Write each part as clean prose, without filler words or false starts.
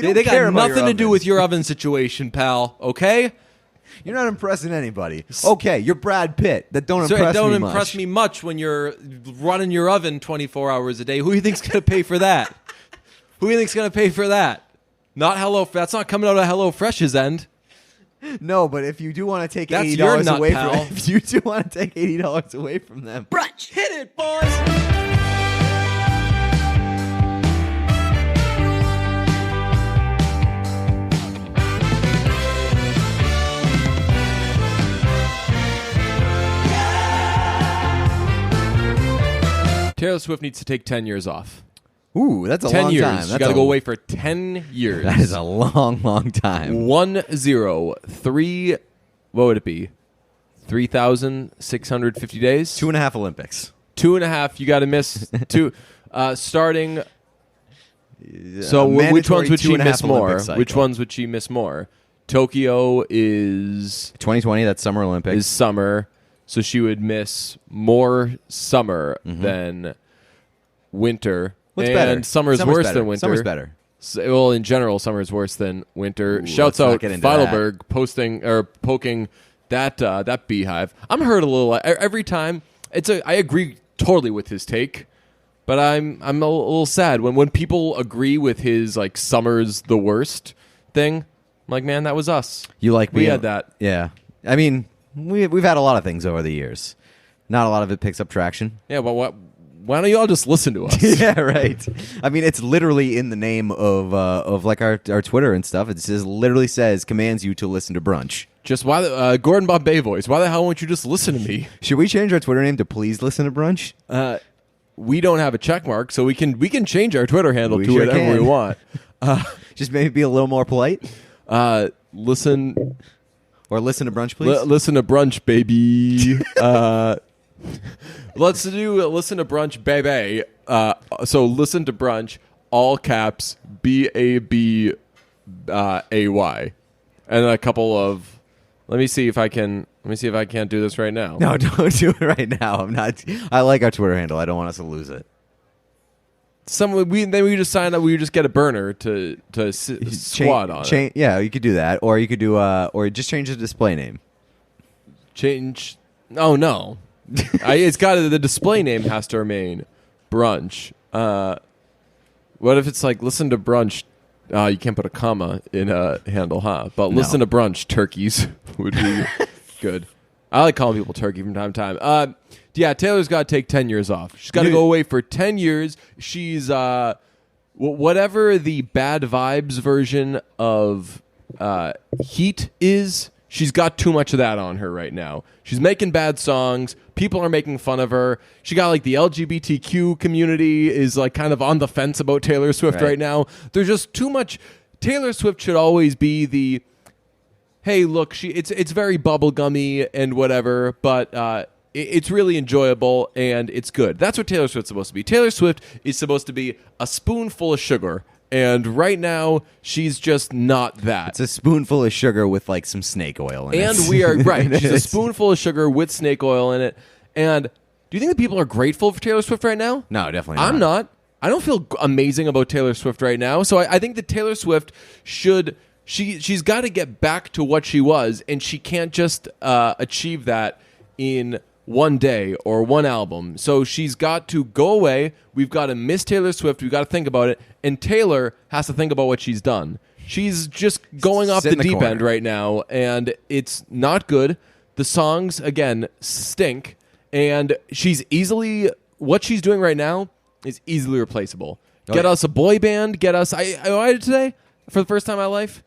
They got nothing to do with your oven situation, pal. Okay. You're not impressing anybody. Okay, you're Brad Pitt. That don't impress me much. Don't impress me much when you're running your oven 24 hours a day. Who do you think's going to pay for that? Who do you think's going to pay for that? Not Hello. That's not coming out of HelloFresh's end. No, but if you do want to take That's $80 your nut, away pal. from, if you do want to take $80 away from them, Brunch, hit it, boys. Taylor Swift needs to take 10 years off. ooh, that's a 10 long years. time. She got to go away for 10 years. That is a long, long time. 3. What would it be? 3,650 days? 2.5 Olympics. 2.5. You got to miss two. Starting. So which ones would she miss more? Which ones would she miss more? Tokyo is 2020. That's Summer Olympics. Is summer. So she would miss more summer than winter. What's and better? Summer's worse than winter. Summer's better. So, well, in general, summer is worse than winter. Ooh, Shouts let's not out get into Feidelberg poking that beehive. I'm hurt a little every time. I agree totally with his take, but I'm a little sad when people agree with his like summer's the worst thing. I'm like, man, that was us. We had that. Yeah. I mean, we've had a lot of things over the years. Not a lot of it picks up traction. Yeah, but why don't you all just listen to us? Yeah, right. I mean, it's literally in the name of like our Twitter and stuff. It just literally commands you to listen to Brunch. Just why the Gordon Bombay voice? Why the hell won't you just listen to me? Should we change our Twitter name to Please Listen to Brunch? We don't have a check mark, so we can change our Twitter handle to whatever we want. Just maybe be a little more polite. Listen to Brunch, please. Listen to Brunch, baby. Let's do listen to Brunch, baby. So listen to Brunch, all caps, BABAY, and a couple of. Let me see if I can't do this right now. No, don't do it right now. I'm not. I like our Twitter handle. I don't want us to lose it. We just sign up. We just get a burner to squat on it. Yeah, you could do that, or you could do or just change the display name. Change. Oh no, it's got the display name has to remain Brunch. What if it's like listen to Brunch? You can't put a comma in a handle, huh? But listen to Brunch, turkeys would be good. I like calling people turkey from time to time. Yeah, Taylor's got to take 10 years off. She's got to go away for 10 years. She's whatever the bad vibes version of Heat is. She's got too much of that on her right now. She's making bad songs. People are making fun of her. She got like the LGBTQ community is like kind of on the fence about Taylor Swift right now. There's just too much. Taylor Swift should always be the, hey, look, it's very bubblegummy and whatever, but it's really enjoyable and it's good. That's what Taylor Swift's supposed to be. Taylor Swift is supposed to be a spoonful of sugar. And right now, she's just not that. It's a spoonful of sugar with like some snake oil in it. And we are, right. She's a spoonful of sugar with snake oil in it. And do you think that people are grateful for Taylor Swift right now? No, definitely not. I'm not. I don't feel amazing about Taylor Swift right now. So I think that Taylor Swift should, she's got to get back to what she was. And she can't just achieve that in one day or one album. So she's got to go away. We've got to miss Taylor Swift. We've got to think about it. And Taylor has to think about what she's done. She's just going off the deep end right now, and it's not good. The songs, again, stink. And what she's doing right now is easily replaceable. Get us a boy band. I did today, for the first time in my life,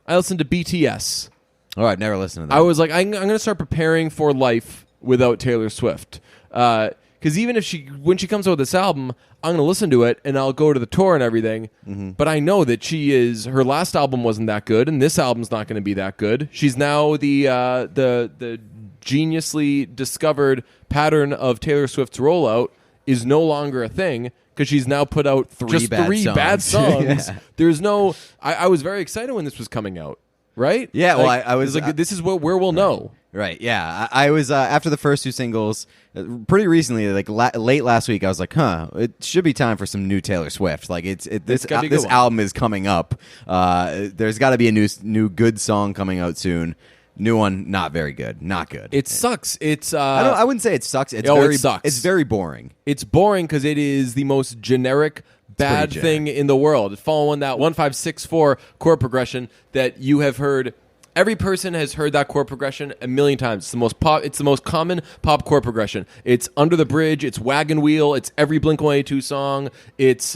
I listened to BTS. Oh, I've never listened to that. I was like, I'm going to start preparing for life without Taylor Swift. Because even if when she comes out with this album, I'm going to listen to it and I'll go to the tour and everything. Mm-hmm. But I know that her last album wasn't that good, and this album's not going to be that good. She's now the geniusly discovered pattern of Taylor Swift's rollout is no longer a thing because she's now put out three bad songs. Yeah. There's no. I was very excited when this was coming out. right? Yeah, well, Like, I was it's like this is where we'll know. Right, yeah. I was after the first two singles, pretty recently, like late last week. I was like, it should be time for some new Taylor Swift. Like this gotta be a good one. album is coming up. There's got to be a new good song coming out soon. New one, not very good, not good. It sucks. It's I wouldn't say it sucks. It's it sucks. It's very boring. It's boring because it is the most generic bad pretty thing in the world. It's following that 1-5-6-4 chord progression that you have heard. Every person has heard that chord progression a million times. It's the most common pop chord progression. It's Under the Bridge. It's Wagon Wheel. It's every Blink-182 song. It's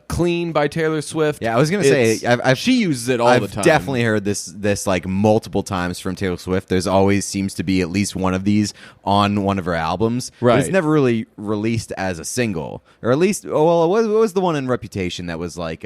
Clean by Taylor Swift. Yeah, I was gonna say she uses it all the time. I've definitely heard this like multiple times from Taylor Swift. There's always seems to be at least one of these on one of her albums. Right. But it's never really released as a single, or at least what was the one in Reputation that was like.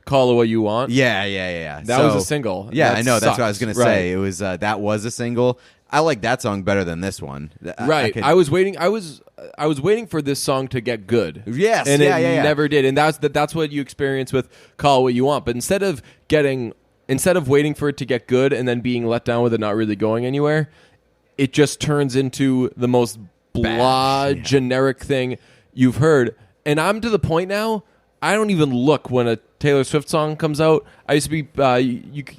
Call It What You Want. Yeah. That was a single. Yeah, That I know. That's sucked. what I was going to Right. say. It was that was a single. I like that song better than this one. Right. I was waiting. I was waiting for this song to get good. Yes. And yeah, it yeah. never did. And that's what you experience with Call It What You Want. But instead of waiting for it to get good and then being let down with it not really going anywhere, it just turns into the most blah, generic thing you've heard. And I'm to the point now, I don't even look when a Taylor Swift song comes out. I used to be,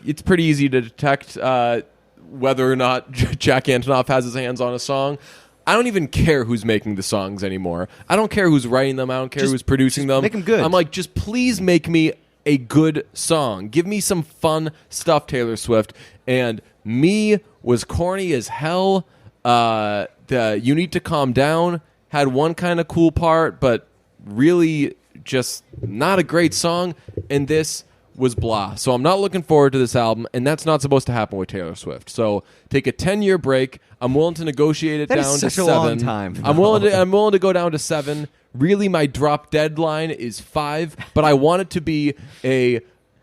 it's pretty easy to detect whether or not Jack Antonoff has his hands on a song. I don't even care who's making the songs anymore. I don't care who's writing them. I don't care who's producing them. Make them good. I'm like, just please make me a good song. Give me some fun stuff, Taylor Swift. And Me was corny as hell. The You Need to Calm Down had one kind of cool part, but really just not a great song, and this was blah. So I'm not looking forward to this album, and that's not supposed to happen with Taylor Swift. So take a 10-year break. I'm willing to negotiate it That down is to such a 7. long time. I'm willing to go down to 7. Really, my drop deadline is 5, but I want it to be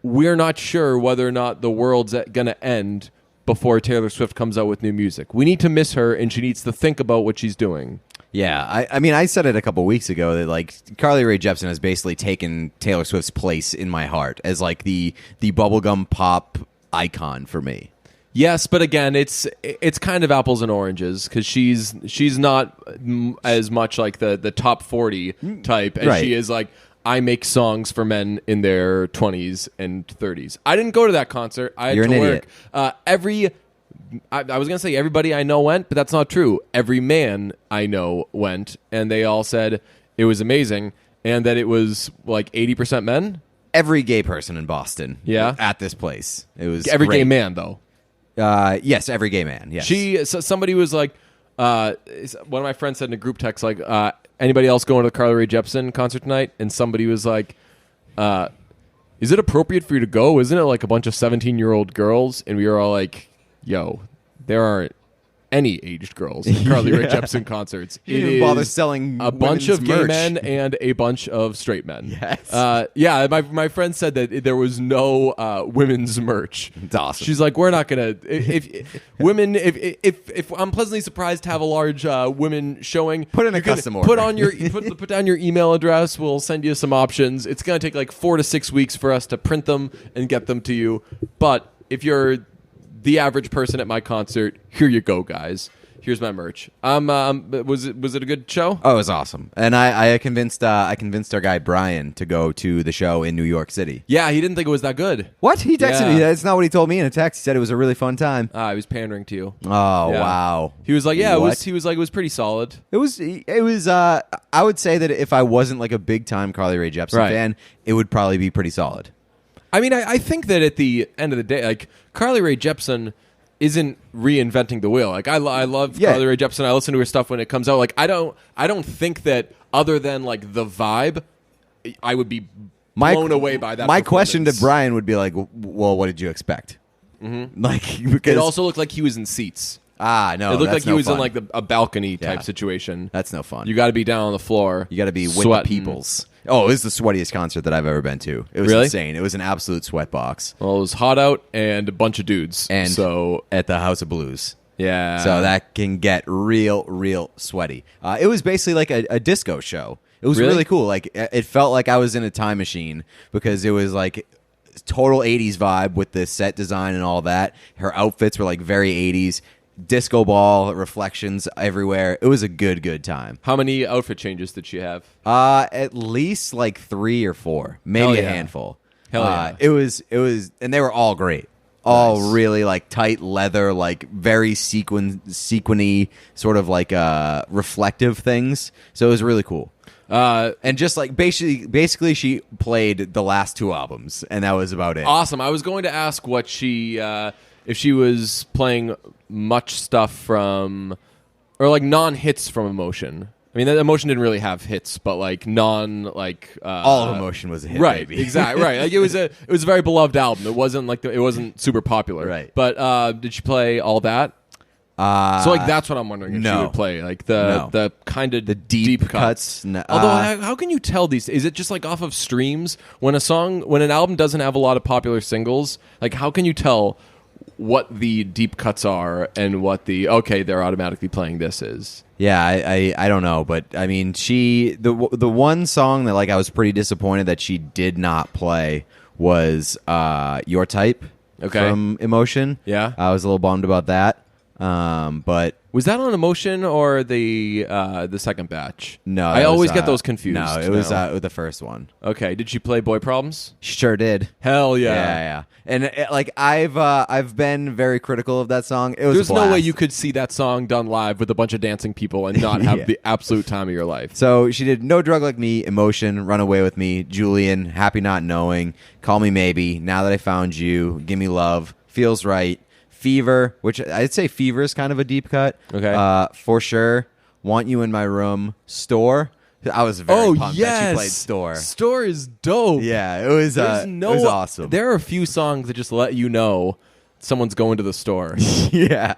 we're not sure whether or not the world's going to end before Taylor Swift comes out with new music. We need to miss her, and she needs to think about what she's doing. Yeah, I mean, I said it a couple weeks ago that like Carly Rae Jepsen has basically taken Taylor Swift's place in my heart as like the bubblegum pop icon for me. Yes, but again, it's kind of apples and oranges because she's not as much like the top 40 type as Right. she is like, I make songs for men in their 20s and 30s. I didn't go to that concert. I had You're to an work. idiot. I was going to say everybody I know went, but that's not true. Every man I know went, and they all said it was amazing and that it was like 80% men. Every gay person in Boston, Yeah. at this place. It was Every great. gay man, though. Yes, every gay man. Yes, Somebody was like, one of my friends said in a group text, like, anybody else going to the Carly Rae Jepsen concert tonight? And somebody was like, is it appropriate for you to go? Isn't it like a bunch of 17-year-old girls? And we were all like, yo, there aren't any aged girls at Carly Rae Jepsen concerts. You didn't even bother selling a bunch of women's gay merch. men and a bunch of straight men. Yes. Yeah, my friend said that there was no women's merch. It's awesome. She's like, we're not gonna if women if I'm pleasantly surprised to have a large women showing. Put in a you can custom order. Put down your email address. We'll send you some options. It's gonna take like 4 to 6 weeks for us to print them and get them to you. But if you're the average person at my concert, here you go, guys. Here's my merch. Was it a good show? Oh, it was awesome, and I convinced our guy Brian to go to the show in New York City. Yeah, he didn't think it was that good. What? He texted Yeah. me. That's not what he told me in a text. He said it was a really fun time. He was pandering to you. Oh, Yeah. wow. He was like, yeah, What? he was like, it was pretty solid. It was. I would say that if I wasn't like a big time Carly Rae Jepsen Right. fan, it would probably be pretty solid. I mean, I think that at the end of the day, like Carly Rae Jepsen isn't reinventing the wheel. Like I love Yeah. Carly Rae Jepsen. I listen to her stuff when it comes out. Like I don't think that other than like the vibe, I would be blown away by that. My question to performance. Brian would be like, well, what did you expect? Mm-hmm. Like, because It also looked like he was in seats. no, it looked that's like he no was fun. in like a balcony type Yeah. situation. That's no fun. You got to be down on the floor. You got to be with the sweating. peoples. Oh, it was the sweatiest concert that I've ever been to. It was Really? insane. It was an absolute sweat box. Well, it was hot out and a bunch of dudes. And so at the House of Blues. yeah, So that can get real sweaty. It was basically like a disco show. It was Really? really cool. Like it felt like I was in a time machine because it was like total 80s vibe with the set design and all that. Her outfits were like very 80s. Disco ball reflections everywhere. It was a good time. How many outfit changes did she have? At least like 3 or 4, maybe a handful. Hell yeah. It was, and they were all great. All Nice. really like tight leather, like very sequiny, sort of like reflective things. So it was really cool. And just like basically, she played the last 2 albums, and that was about it. Awesome. I was going to ask what she, if she was playing much stuff from, or like non-hits from Emotion. I mean, that Emotion didn't really have hits, but like All of Emotion was a hit, right? baby. Exactly, right. Like it was a very beloved album. It wasn't like it wasn't super popular, Right. But did she play all that? So like that's what I'm wondering if she no. would play, like the kind of The deep cuts. Although how can you tell these? Is it just like off of streams when an album doesn't have a lot of popular singles? Like how can you tell what the deep cuts are and what they're automatically playing this is? Yeah, I don't know, but I mean, the one song that like I was pretty disappointed that she did not play was Your Type from Emotion. Yeah. I was a little bummed about that. But Was that on Emotion or the second batch? no, I it always was, get those confused. No, it was now. the first one. Okay, did she play Boy Problems? Sure did. Hell yeah. Yeah. And like I've been very critical of that song. It was There's a no way blast. you could see that song done live with a bunch of dancing people and not have Yeah. the absolute time of your life. So she did No Drug Like Me, Emotion, Run Away With Me, Julian, Happy Not Knowing, Call Me Maybe, Now That I Found You, Give Me Love, Feels Right, Fever, which I'd say Fever is kind of a deep cut. Okay. For sure. Want You in My Room, Store. I was very pumped that she played Store. Store is dope. Yeah, it was it was awesome. There are a few songs that just let you know someone's going to the store. Yeah.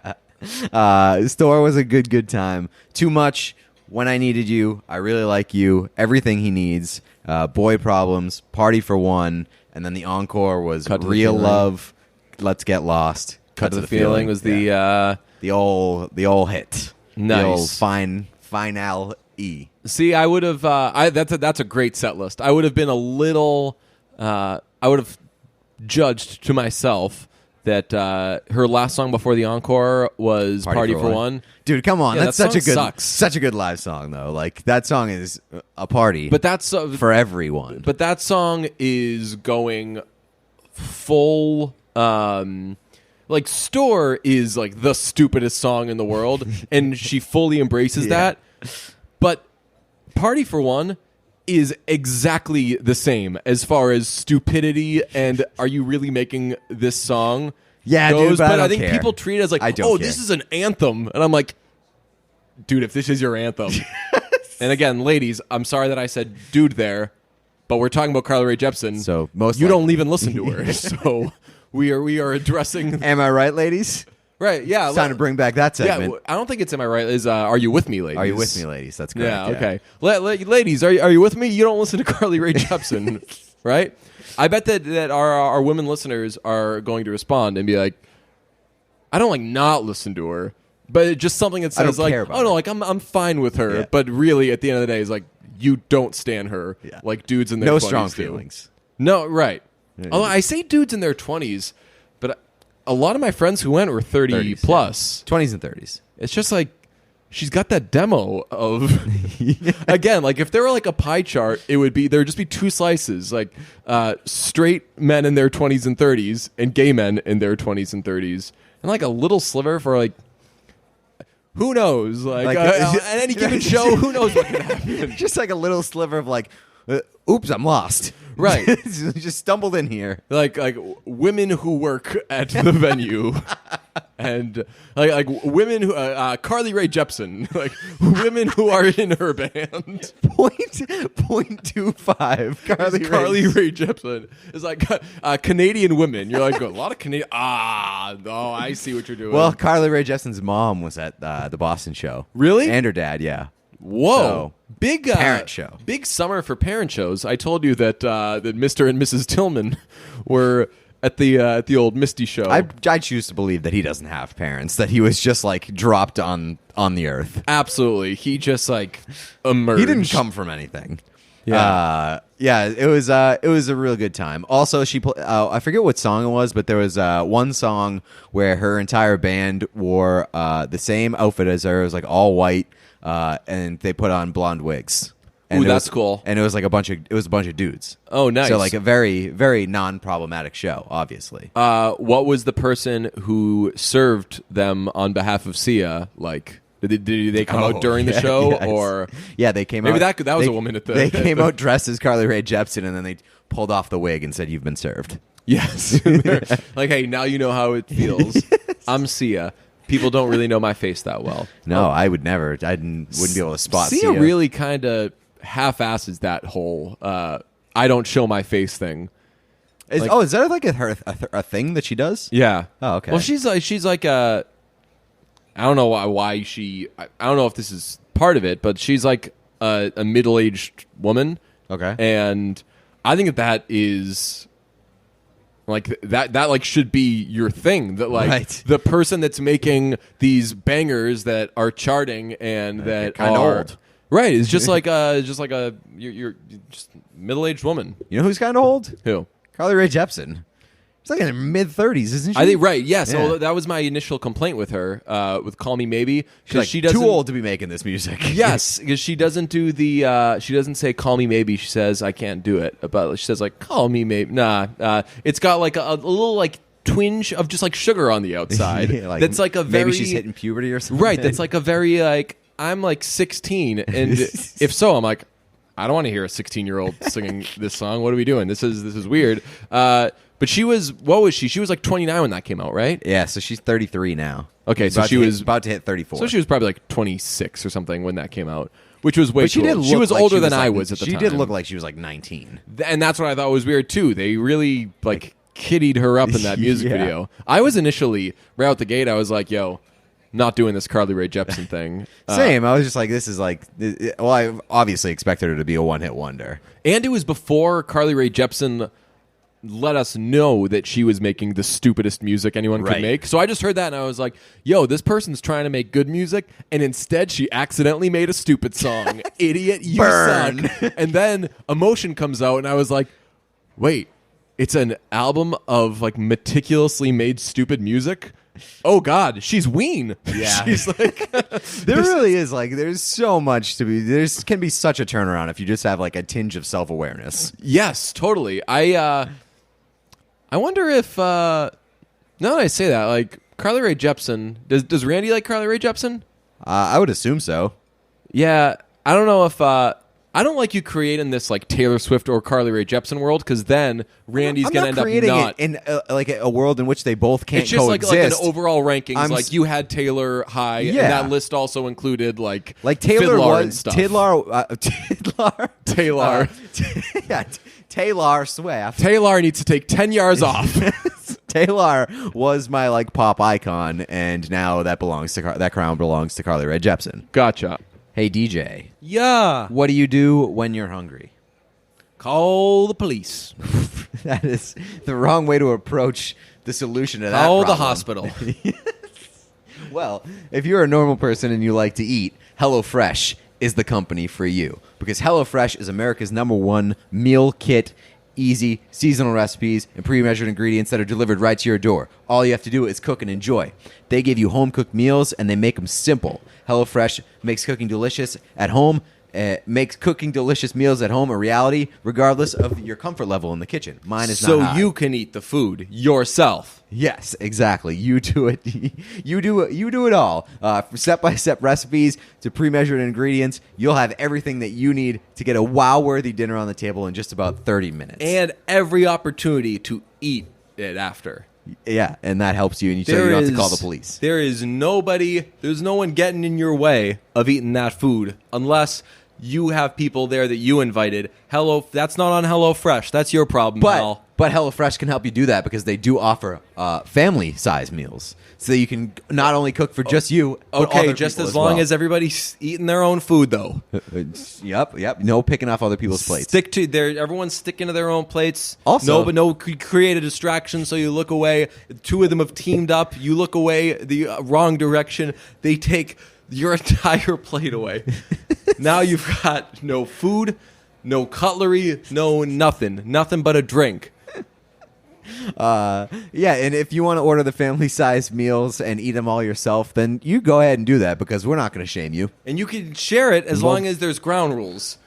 Store was a good time. Too Much, When I Needed You, I Really Like You, Everything He Needs, Boy Problems, Party for One, and then the encore was Cut to the Real Feeling. Love, Let's Get Lost. Cut to the Feeling was the the old hit. Nice. The old final E. See, I would have. That's a great set list. I would have been a little. I would have judged to myself that her last song before the encore was "Party for One." Dude, come on, Yeah, that's that such a song good, sucks. such a good live song though. Like that song is a party, But that's for everyone. But that song is going full. Like Store is like the stupidest song in the world, and she fully embraces that. But Party for One is exactly the same as far as stupidity and are you really making this song? Yeah, goes. dude, but I don't think care. people treat it as like, I don't oh, care. this is an anthem, and I'm like, dude, if this is your anthem. And again, ladies, I'm sorry that I said dude there, but we're talking about Carly Rae Jepsen. So most you likely- don't even listen to her. So we are addressing Am I right, ladies? right. Yeah, It's time to bring back that segment. yeah. I don't think it's Am I Right? Is Are You With Me, ladies? Are you with me, ladies? That's correct. Yeah, okay. Ladies, are you with me? You don't listen to Carly Rae Jepsen, right? I bet that our women listeners are going to respond and be like, I don't like not listen to her, but it's just something that I don't says like, care about oh no, her. like I'm fine with her, Yeah. but really at the end of the day, is like you don't stan her Yeah. like dudes in their No 20s strong do. feelings. No, right. Although I say dudes in their 20s, but a lot of my friends who went were 30 30s, plus. 20s and 30s. It's just like she's got that demo of again, like if there were like a pie chart, there would just be 2 slices, like straight men in their 20s and 30s and gay men in their 20s and 30s, and like a little sliver for like who knows, like at any given show, who knows what can happen. Just like a little sliver of like, oops, I'm lost. Right. Just stumbled in here. Like women who work at the venue, and like women who Carly Rae Jepsen, like women who are in her band. 0.25. Carly Rae Jepsen is like Canadian women. You're like a lot of Canadian. Oh, I see what you're doing. Well, Carly Rae Jepsen's mom was at the Boston show. Really? And her dad, yeah. whoa, So, big parent show. big summer for parent shows. I told you that that Mr. and Mrs. Tillman were at the old Misty show. I choose to believe that he doesn't have parents, that he was just like dropped on the earth. Absolutely. He just like emerged. He didn't come from anything. Yeah. It was a real good time. Also, I forget what song it was, but there was one song where her entire band wore the same outfit as her. It was like all white, and they put on blonde wigs. And Ooh, that's cool. And it was like a bunch of dudes. Oh, nice. So like a very, very non-problematic show, obviously. What was the person who served them on behalf of Sia like? Did they come out during the show, yes. or they came out? Maybe that was a woman at the. They came out dressed as Carly Rae Jepsen, and then they pulled off the wig and said, "You've been served." Yes, like, hey, now you know how it feels. I'm Sia. People don't really know my face that well. No, I would never. Wouldn't be able to spot Sia. Really kind of half-asses that whole "I don't show my face" thing. Is that like a thing that she does? Yeah. Oh, okay. Well, she's like a. I don't know why she. I don't know if this is part of it, but she's like a middle-aged woman. Okay. And I think that is like that like should be your thing. That like right. the person that's making these bangers that are charting and that kind of are old. Right. It's just like you're just middle-aged woman. You know who's kind of old? Who? Carly Rae Jepsen. She's like in her mid-30s, isn't she? I think right. Yes. Yeah. So that was my initial complaint with her. With "Call Me Maybe," She's like she doesn't, too old to be making this music. Yes, because she doesn't do the. She doesn't say "Call Me Maybe." She says, "I can't do it." But she says like "Call Me Maybe." Nah. It's got like a little like twinge of just like sugar on the outside. Yeah, that's like a very. Maybe she's hitting puberty or something. Right. That's like a very like I'm like 16, and if so, I'm like I don't want to hear a 16-year-old singing this song. What are we doing? This is weird. But she was, what was she? She was like 29 when that came out, right? Yeah, so she's 33 now. Okay, so she was about to hit 34. So she was probably like 26 or something when that came out, which was way But she cool. did look She was like older she than was I like- was at the time. She did look like she was like 19. And that's what I thought was weird too. They really like kiddied her up in that music Yeah. video. I was initially right out the gate. I was like, "Yo, not doing this Carly Rae Jepsen thing." Same. I was just like, this is like. Well, I obviously expected her to be a one-hit wonder. And it was before Carly Rae Jepsen let us know that she was making the stupidest music anyone could Right. make. So I just heard that and I was like, yo, this person's trying to make good music, and instead she accidentally made a stupid song. Idiot, you Burn. suck. And then Emotion comes out and I was like, wait, it's an album of like meticulously made stupid music? Oh God, she's Ween. Yeah. She's like There really is like. There's so much to be. There's can be such a turnaround if you just have like a tinge of self-awareness. Yes, totally. I wonder if now that I say that, like Carly Rae Jepsen, does Randy like Carly Rae Jepsen? I would assume so. Yeah, I don't know if I don't like you creating this like Taylor Swift or Carly Rae Jepsen world, because then Randy's I'm gonna not end up creating not. it in like a world in which they both can't It's just like an coexist. overall rankings. I'm Like you had Taylor high, and Yeah. that list also included like Taylor Fiddler and was stuff. Taylor. Yeah, Taylor Swift. Taylor needs to take 10 yards off. Taylor was my like pop icon, and now that crown belongs to Carly Rae Jepsen. Gotcha. Hey DJ, Yeah. what do you do when you're hungry? Call the police. That is the wrong way to approach the solution to that Call the problem. hospital. Well, if you're a normal person and you like to eat, HelloFresh is the company for you, because HelloFresh is America's #1 meal kit. Easy, seasonal recipes and pre-measured ingredients that are delivered right to your door. All you have to do is cook and enjoy. They give you home-cooked meals, and they make them simple. HelloFresh makes cooking delicious at home. Makes cooking delicious meals at home a reality, regardless of your comfort level in the kitchen. Mine is So not high. you can eat the food yourself. Yes, exactly. You do it. You do it all. From step-by-step recipes to pre-measured ingredients, you'll have everything that you need to get a wow-worthy dinner on the table in just about 30 minutes. And every opportunity to eat it after. Yeah, and that helps you, and so you don't have to call the police. There's no one getting in your way of eating that food unless you have people there that you invited. That's not on HelloFresh. That's your problem, pal. But HelloFresh can help you do that because they do offer family-size meals. So you can not only cook for just you, but okay, other just people as long well. as everybody's eating their own food, though. Yep. No picking off other people's plates. Everyone's sticking to their own plates. Also, create a distraction so you look away. Two of them have teamed up. You look away the wrong direction. They take your entire plate away. Now you've got no food, no cutlery, no nothing but a drink. And if you want to order the family-sized meals and eat them all yourself, then you go ahead and do that because we're not going to shame you. And you can share it as long as there's ground rules.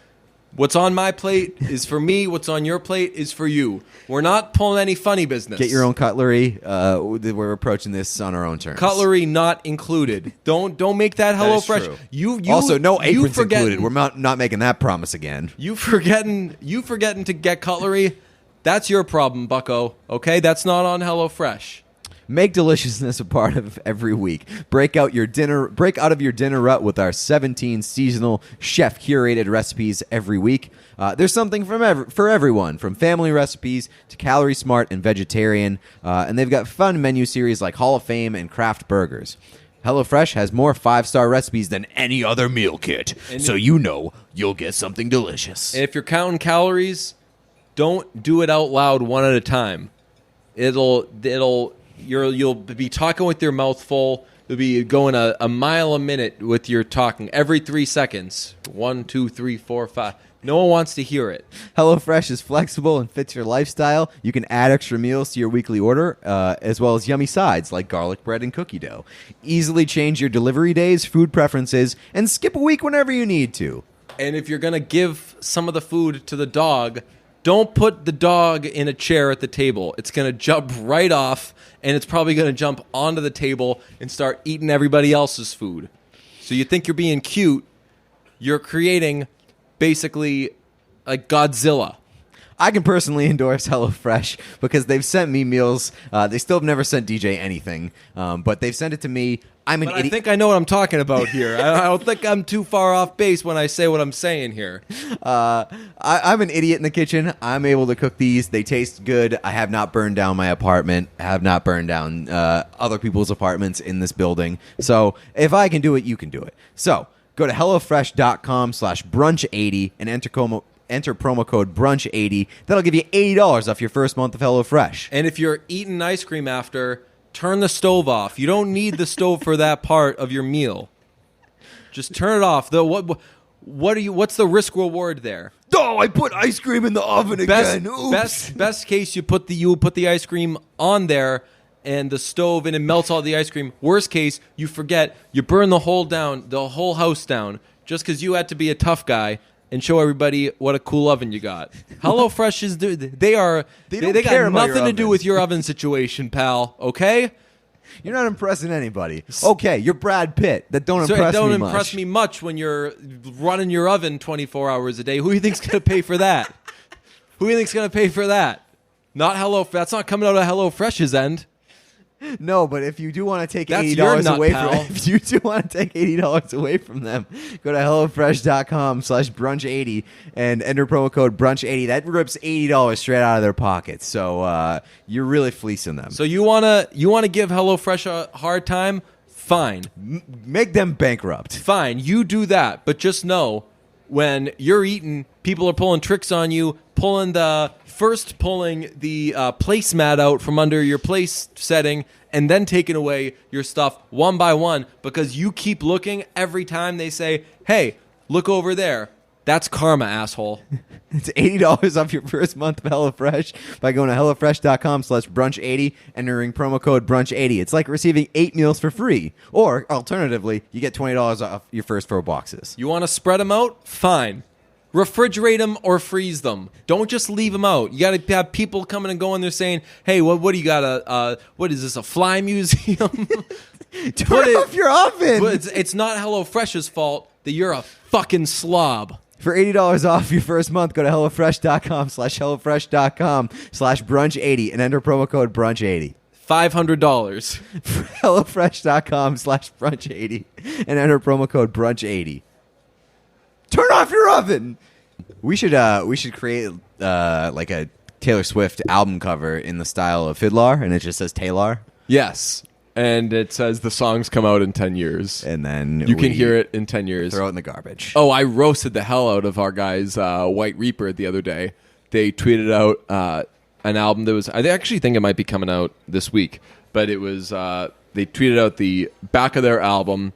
What's on my plate is for me. What's on your plate is for you. We're not pulling any funny business. Get your own cutlery. We're approaching this on our own terms. Cutlery not included. Don't make that HelloFresh. You also no aprons included. We're not making that promise again. You forgetting to get cutlery. That's your problem, bucko. Okay, that's not on HelloFresh. Make deliciousness a part of every week. Break out of your dinner rut with our 17 seasonal chef curated recipes every week. There's something for everyone, from family recipes to calorie smart and vegetarian. And they've got fun menu series like Hall of Fame and craft burgers. HelloFresh has more 5-star recipes than any other meal kit, so you'll get something delicious. If you're counting calories, don't do it out loud one at a time. You'll be talking with your mouth full. You'll be going a mile a minute with your talking every 3 seconds. 1, 2, 3, 4, 5. No one wants to hear it. HelloFresh is flexible and fits your lifestyle. You can add extra meals to your weekly order, as well as yummy sides like garlic bread and cookie dough. Easily change your delivery days, food preferences, and skip a week whenever you need to. And if you're going to give some of the food to the dog, don't put the dog in a chair at the table. It's going to jump right off, and it's probably going to jump onto the table and start eating everybody else's food. So you think you're being cute, you're creating basically like Godzilla. I can personally endorse HelloFresh because they've sent me meals. They still have never sent DJ anything, but they've sent it to me. I'm an idiot. I think I know what I'm talking about here. I don't think I'm too far off base when I say what I'm saying here. I'm an idiot in the kitchen. I'm able to cook these. They taste good. I have not burned down my apartment. I have not burned down other people's apartments in this building. So if I can do it, you can do it. So go to HelloFresh.com/brunch80 and enter promo code brunch80. That'll give you $80 off your first month of HelloFresh. And if you're eating ice cream after, turn the stove off. You don't need the stove for that part of your meal. Just turn it off. What's the risk reward there? Oh, I put ice cream in the oven again. Oops. Best case, you put the ice cream on there and the stove, and it melts all the ice cream. Worst case, you forget, you burn the whole house down, just because you had to be a tough guy and show everybody what a cool oven you got. HelloFresh they got nothing to do with your oven situation, pal. Okay? You're not impressing anybody. Okay, you're Brad Pitt. That don't impress me much when you're running your oven 24 hours a day. Who do you think's going to pay for that? Not HelloFresh. That's not coming out of HelloFresh's end. No, but if you do want to take That's $80 away from if you do want to take $80 away from them, go to HelloFresh.com/brunch80 and enter promo code brunch80. That rips $80 straight out of their pockets. So you're really fleecing them. So you wanna give HelloFresh a hard time? Fine. Make them bankrupt. Fine, you do that, but just know when you're eating, people are pulling tricks on you, pulling the placemat out from under your place setting, and then taking away your stuff one by one because you keep looking every time they say, hey, look over there. That's karma, asshole. It's $80 off your first month of HelloFresh by going to HelloFresh.com/brunch80, entering promo code brunch80. It's like receiving 8 meals for free. Or, alternatively, you get $20 off your first 4 boxes. You want to spread them out? Fine. Refrigerate them or freeze them. Don't just leave them out. You got to have people coming and going. They're saying, "Hey, what do you got? What is this? A fly museum?" Turn off your oven. But it's not HelloFresh's fault that you're a fucking slob. For $80 off your first month, go to HelloFresh.com/HelloFresh.com/brunch80 and enter promo code brunch80. $500. HelloFresh.com/brunch80 and enter promo code brunch80. Turn off your oven. We should create like a Taylor Swift album cover in the style of Fiddler, and it just says Taylar. Yes. And it says the songs come out in 10 years. And then you can hear it in 10 years. Throw it in the garbage. Oh, I roasted the hell out of our guys, White Reaper, the other day. They tweeted out an album that was... I actually think it might be coming out this week. But it was... they tweeted out the back of their album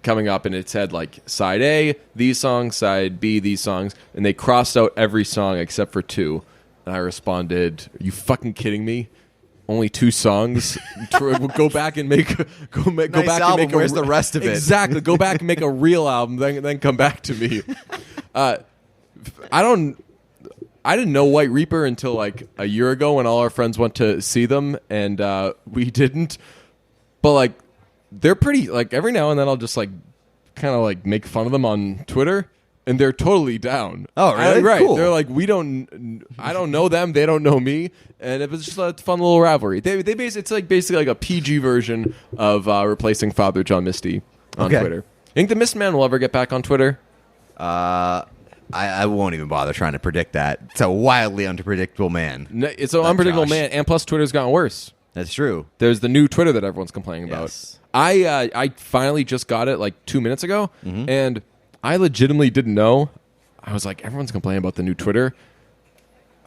coming up, and it said, like, side A, these songs, side B, these songs. And they crossed out every song except for 2. And I responded, are you fucking kidding me? Only 2 songs. Go back and make go back album. and make Where's the rest of it? Exactly. Go back and make a real album, then come back to me. I didn't know White Reaper until like a year ago when all our friends went to see them, and we didn't. But like, they're pretty. Like every now and then, I'll just like kind of like make fun of them on Twitter. And they're totally down. Oh, really? Right. Cool. They're like, I don't know them. They don't know me. And it was just a fun little rivalry. It's like basically like a PG version of replacing Father John Misty on Twitter. Think the Mist Man will ever get back on Twitter? I won't even bother trying to predict that. It's a wildly unpredictable man. No, it's an unpredictable man. And plus, Twitter's gotten worse. That's true. There's the new Twitter that everyone's complaining about. Yes. I finally just got it like 2 minutes ago. Mm-hmm. And I legitimately didn't know. I was like, everyone's complaining about the new Twitter.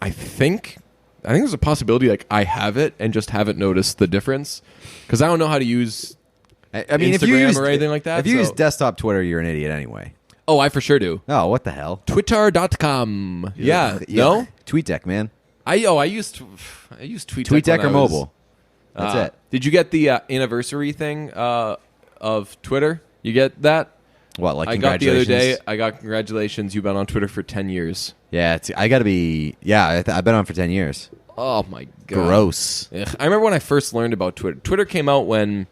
I think there's a possibility like I have it and just haven't noticed the difference because I don't know how to use I mean, Instagram if you use, or anything like that. If you use desktop Twitter, you're an idiot anyway. Oh, I for sure do. Oh, what the hell? Twitter.com. Yeah. No? TweetDeck, man. I used TweetDeck. TweetDeck or mobile. That's it. Did you get the anniversary thing of Twitter? You get that? What, like I got the congratulations? other day. I got congratulations. You've been on Twitter for 10 years. Yeah, I got to be... Yeah, I've been on for 10 years. Oh, my God. Gross. Ugh. I remember when I first learned about Twitter. Twitter came out when...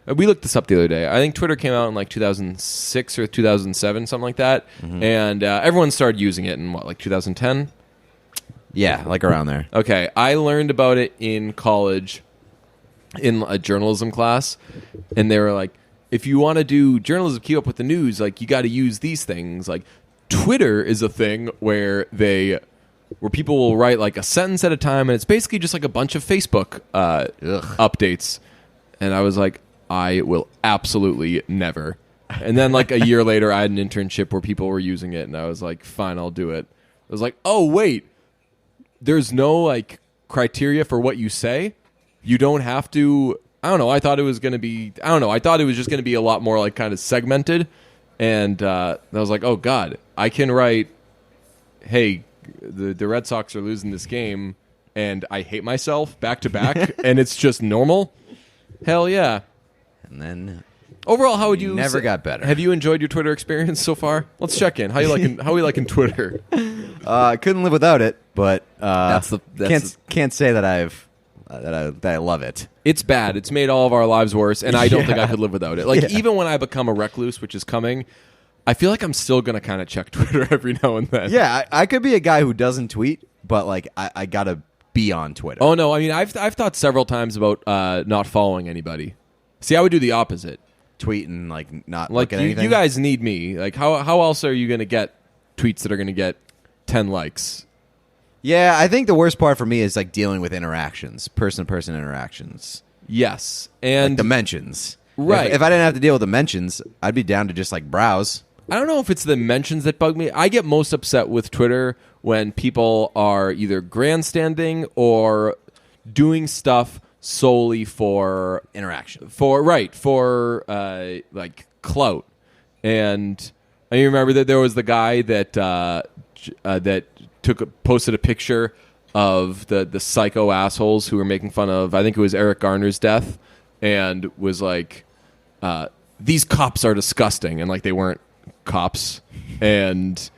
We looked this up the other day. I think Twitter came out in like 2006 or 2007, something like that. Mm-hmm. And everyone started using it in, what, like 2010? Yeah, like around there. Okay. I learned about it in college in a journalism class. And they were like, if you want to do journalism, keep up with the news, like you got to use these things. Like Twitter is a thing where people will write like a sentence at a time, and it's basically just like a bunch of Facebook updates. And I was like, I will absolutely never. And then like a year later, I had an internship where people were using it, and I was like, fine, I'll do it. I was like, oh wait, there's no like criteria for what you say. You don't have to. I don't know. I thought it was going to be... I don't know. I thought it was just going to be a lot more like kind of segmented. And I was like, oh, God. I can write, hey, the Red Sox are losing this game, and I hate myself back to back, and it's just normal? Hell yeah. And then... Overall, how would you... Never got better. Have you enjoyed your Twitter experience so far? Let's check in. How we liking Twitter? I couldn't live without it, but that's can't say that I love it. It's bad. It's made all of our lives worse, and I don't think I could live without it. Like, even when I become a recluse, which is coming, I feel like I'm still going to kind of check Twitter every now and then. Yeah, I could be a guy who doesn't tweet, but, like, I got to be on Twitter. Oh, no. I mean, I've thought several times about not following anybody. See, I would do the opposite. Tweet and, like, not like look at anything? You guys need me. Like, how else are you going to get tweets that are going to get 10 likes? Yeah, I think the worst part for me is like dealing with interactions, person-to-person interactions. Yes, and like the mentions. Right. If I didn't have to deal with the mentions, I'd be down to just like browse. I don't know if it's the mentions that bug me. I get most upset with Twitter when people are either grandstanding or doing stuff solely for interaction. For like clout. And I remember that there was the guy that posted a picture of the psycho assholes who were making fun of, I think it was Eric Garner's death, and was like, these cops are disgusting, and like they weren't cops. And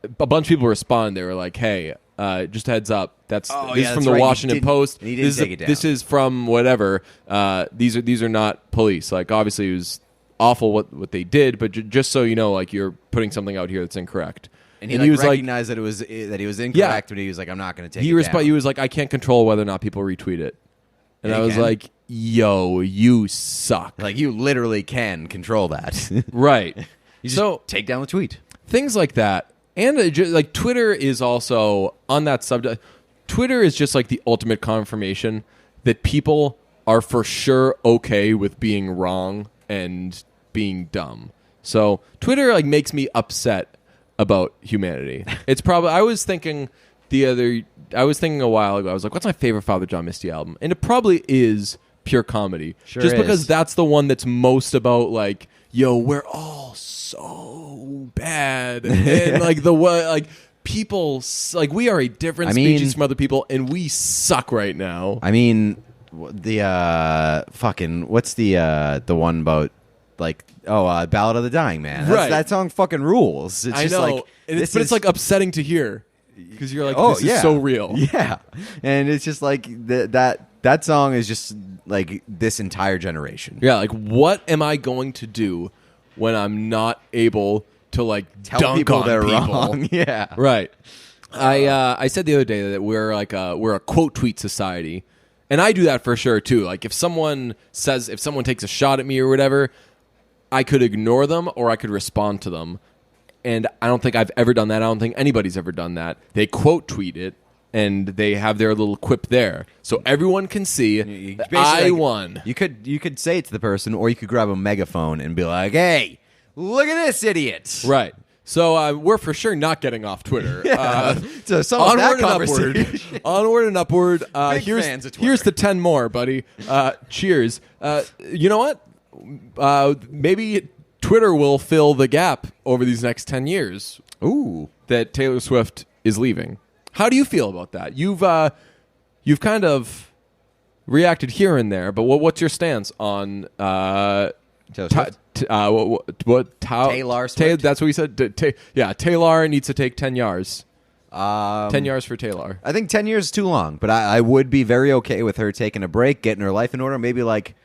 a bunch of people responded. They were like, hey, just a heads up, this is from the Washington Post. And he didn't take it down. This is from whatever. These are not police. Like, obviously it was awful what they did, but just so you know, like, you're putting something out here that's incorrect. And he was recognized that he was incorrect, but he was like, I'm not going to take it down. He was like, I can't control whether or not people retweet it. And I was like, yo, you suck. Like, you literally can control that. Right. You just take down the tweet. things like that. And like Twitter is also on that subject. Twitter is just like the ultimate confirmation that people are for sure okay with being wrong and being dumb. So Twitter like makes me upset about humanity. It's probably I was thinking a while ago, I was like, what's my favorite Father John Misty album? And it probably is Pure Comedy. Sure just is. because that's the one that's most about like, yo, we're all so bad. And like people, like we are a different species from other people and we suck right now. I mean, the fucking, what's the one about like, Ballad of the Dying Man. Right. That song fucking rules. It's I just know. like, It's like upsetting to hear because you're like, this yeah. is so real. Yeah. And it's just like that song is just like this entire generation. Yeah, like what am I going to do when I'm not able to like Tell dunk people on they're people? wrong. Yeah. Right. I said the other day that we're a quote tweet society, and I do that for sure too. Like if someone takes a shot at me or whatever, I could ignore them or I could respond to them. And I don't think I've ever done that. I don't think anybody's ever done that. They quote tweet it and they have their little quip there, so everyone can see I won. You could say it to the person, or you could grab a megaphone and be like, "Hey, look at this idiot!" Right. So we're for sure not getting off Twitter. So some of that onward and upward. conversation. Onward and upward. Big fans of Twitter. Here's the 10 more, buddy. Cheers. You know what? Maybe Twitter will fill the gap over these next 10 years. Ooh. That Taylor Swift is leaving. How do you feel about that? You've kind of reacted here and there, but what's your stance on Taylor Swift? Taylar Swift? That's what we said. Taylar needs to take 10 yards. 10 yards for Taylar. I think 10 years is too long, but I would be very okay with her taking a break, getting her life in order, maybe like...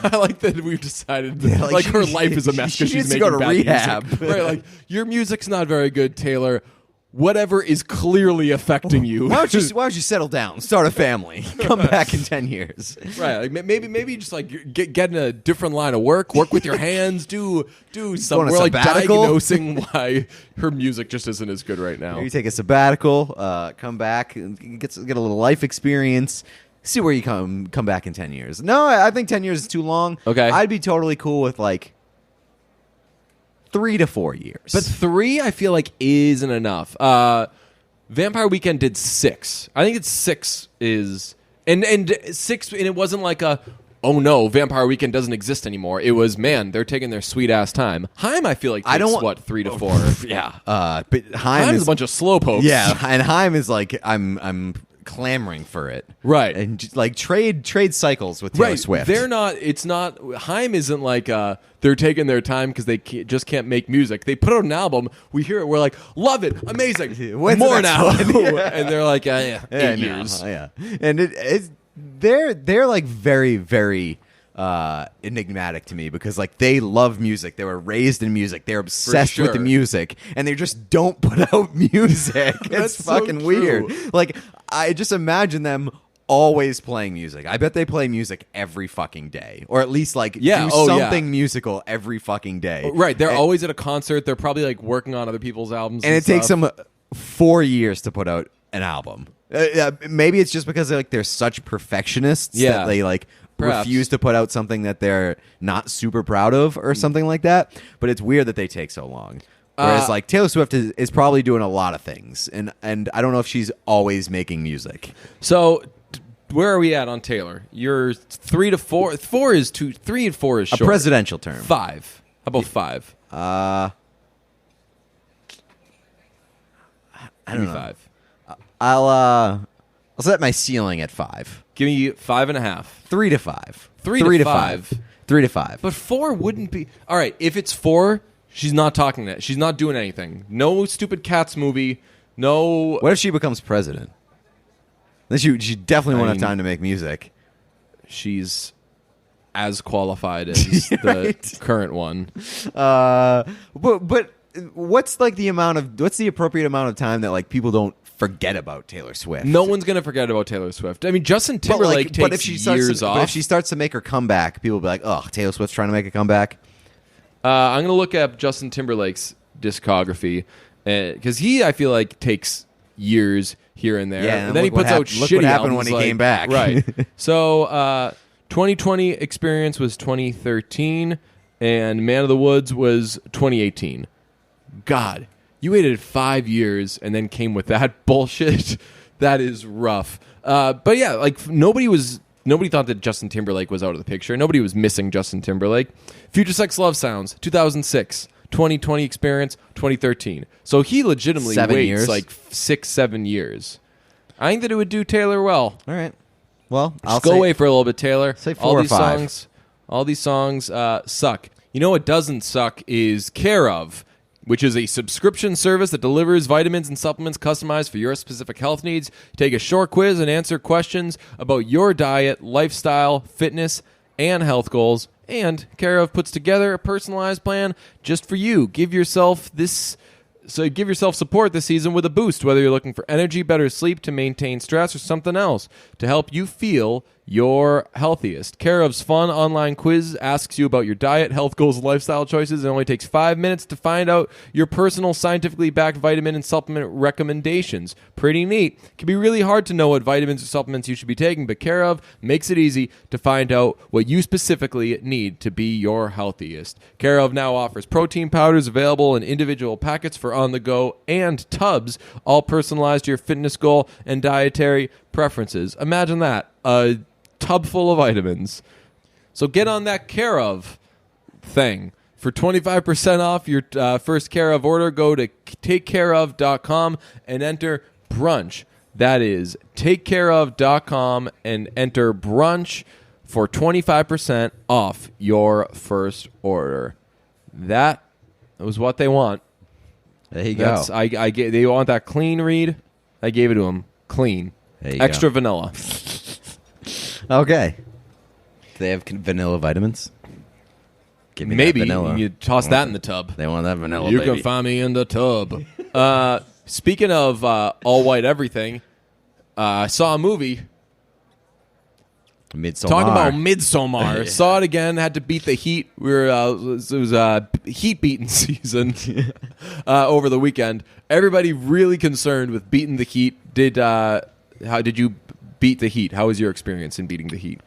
I like that we've decided that, like her life is a mess because she's making to go to bad rehab. music. Right, like your music's not very good, Taylor. Whatever is clearly affecting you. Why don't you settle down, start a family, come back in 10 years? Right, like maybe just like get in a different line of work with your hands, do some. We're like diagnosing why her music just isn't as good right now. You take a sabbatical, come back, and get a little life experience. See where you come back in 10 years. No, I think 10 years is too long. Okay. I'd be totally cool with like 3 to 4 years. But 3, I feel like, isn't enough. Vampire Weekend did 6. I think it's 6 is... And 6, and it wasn't like oh no, Vampire Weekend doesn't exist anymore. It was, man, they're taking their sweet-ass time. Haim, I feel like, takes, 3 to 4? Yeah. But Haim is a bunch of slowpokes. Yeah, and Haim is like, I'm clamoring for it, right? And just, like trade cycles with Taylor Swift. They're not. It's not. Haim isn't like they're taking their time because they just can't make music. They put out an album. We hear it. We're like, love it, amazing. When's more the next now. one? And they're like, 8 years. Yeah, and they're like very very enigmatic to me because like they love music. They were raised in music. They're obsessed with the music, and they just don't put out music. It's fucking weird. Like I just imagine them always playing music. I bet they play music every fucking day, or at least like do something musical every fucking day. Right? They're always at a concert. They're probably like working on other people's albums, and it takes them 4 years to put out an album. Maybe it's just because they're such perfectionists that they like. Perhaps. Refuse to put out something that they're not super proud of or something like that. But it's weird that they take so long. Whereas like Taylor Swift is probably doing a lot of things. And I don't know if she's always making music. So where are we at on Taylor? You're 3 to 4. 4 is 2. 3 and 4 is short. A presidential term. 5. How about 5? I don't know. 5. I'll set my ceiling at 5. Give me 5.5. 3 to 5. 3 to 5. 3 to 5. But 4 wouldn't be. All right, if it's 4, she's not talking that. She's not doing anything. No stupid Cats movie. No. What if she becomes president? Then she definitely won't have time to make music. She's as qualified as the current one. But what's the appropriate amount of time that like people don't forget about Taylor Swift? No one's gonna forget about Taylor Swift. I mean, Justin Timberlake takes years off. But if she starts to make her comeback, people will be like, "Oh, Taylor Swift's trying to make a comeback." I'm gonna look up Justin Timberlake's discography, because I feel like takes years here and there. Yeah, and then he puts out shitty look what happened albums when he came back. Right. So 2020 Experience was 2013, and Man of the Woods was 2018. God, you waited 5 years and then came with that bullshit. That is rough. But yeah, like nobody thought that Justin Timberlake was out of the picture. Nobody was missing Justin Timberlake. Future Sex Love Sounds, 2006. 2020 Experience, 2013. So he legitimately 7 waits years? like 6-7 years. I think that it would do Taylor well. All right. Well, Just go away for a little bit, Taylor. Say 4 or 5. All these songs suck. You know what doesn't suck is Care Of, which is a subscription service that delivers vitamins and supplements customized for your specific health needs. Take a short quiz and answer questions about your diet, lifestyle, fitness, and health goals. And Care Of puts together a personalized plan just for you. Give yourself support this season with a boost, whether you're looking for energy, better sleep, to maintain stress, or something else to help you feel your healthiest. Care Of's fun online quiz asks you about your diet, health goals, and lifestyle choices. It only takes 5 minutes to find out your personal scientifically backed vitamin and supplement recommendations. Pretty neat. It can be really hard to know what vitamins or supplements you should be taking, but Care Of makes it easy to find out what you specifically need to be your healthiest. Care Of now offers protein powders available in individual packets for on the go and tubs, all personalized to your fitness goal and dietary preferences. Imagine that. A tub full of vitamins. So get on that Care Of thing. For 25% off your first Care Of order, go to takecareof.com and enter brunch. That is takecareof.com and enter brunch for 25% off your first order. That was what they want. There you go. They want that clean read. I gave it to them. Clean. There you Extra go. vanilla. Okay. Do they have vanilla vitamins? Give me Maybe that vanilla. you toss that in the tub. They want that vanilla, You baby. can find me in the tub. Speaking of all white everything, I saw a movie. Midsommar. Talking about Midsommar. Yeah. Saw it again. Had to beat the heat. It was heat beating season over the weekend. Everybody really concerned with beating the heat. How did you beat the heat? How was your experience in beating the heat?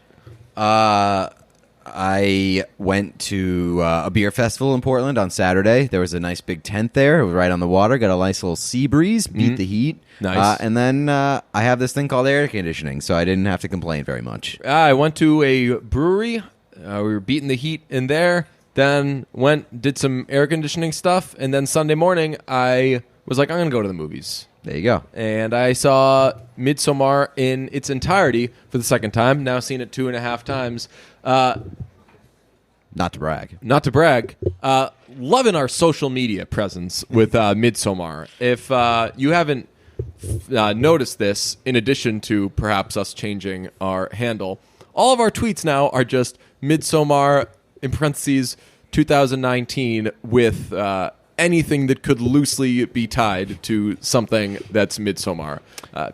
I went to a beer festival in Portland on Saturday. There was a nice big tent there. It was right on the water. Got a nice little sea breeze. Beat the heat. Nice. And then I have this thing called air conditioning, so I didn't have to complain very much. I went to a brewery. We were beating the heat in there. Then did some air conditioning stuff. And then Sunday morning, I was like, I'm going to go to the movies. There you go. And I saw Midsommar in its entirety for the second time. Now seen it 2.5 times. Not to brag. Not to brag. Loving our social media presence with Midsommar. If you haven't noticed this, in addition to perhaps us changing our handle, all of our tweets now are just Midsommar in parentheses 2019 with anything that could loosely be tied to something that's Midsommar.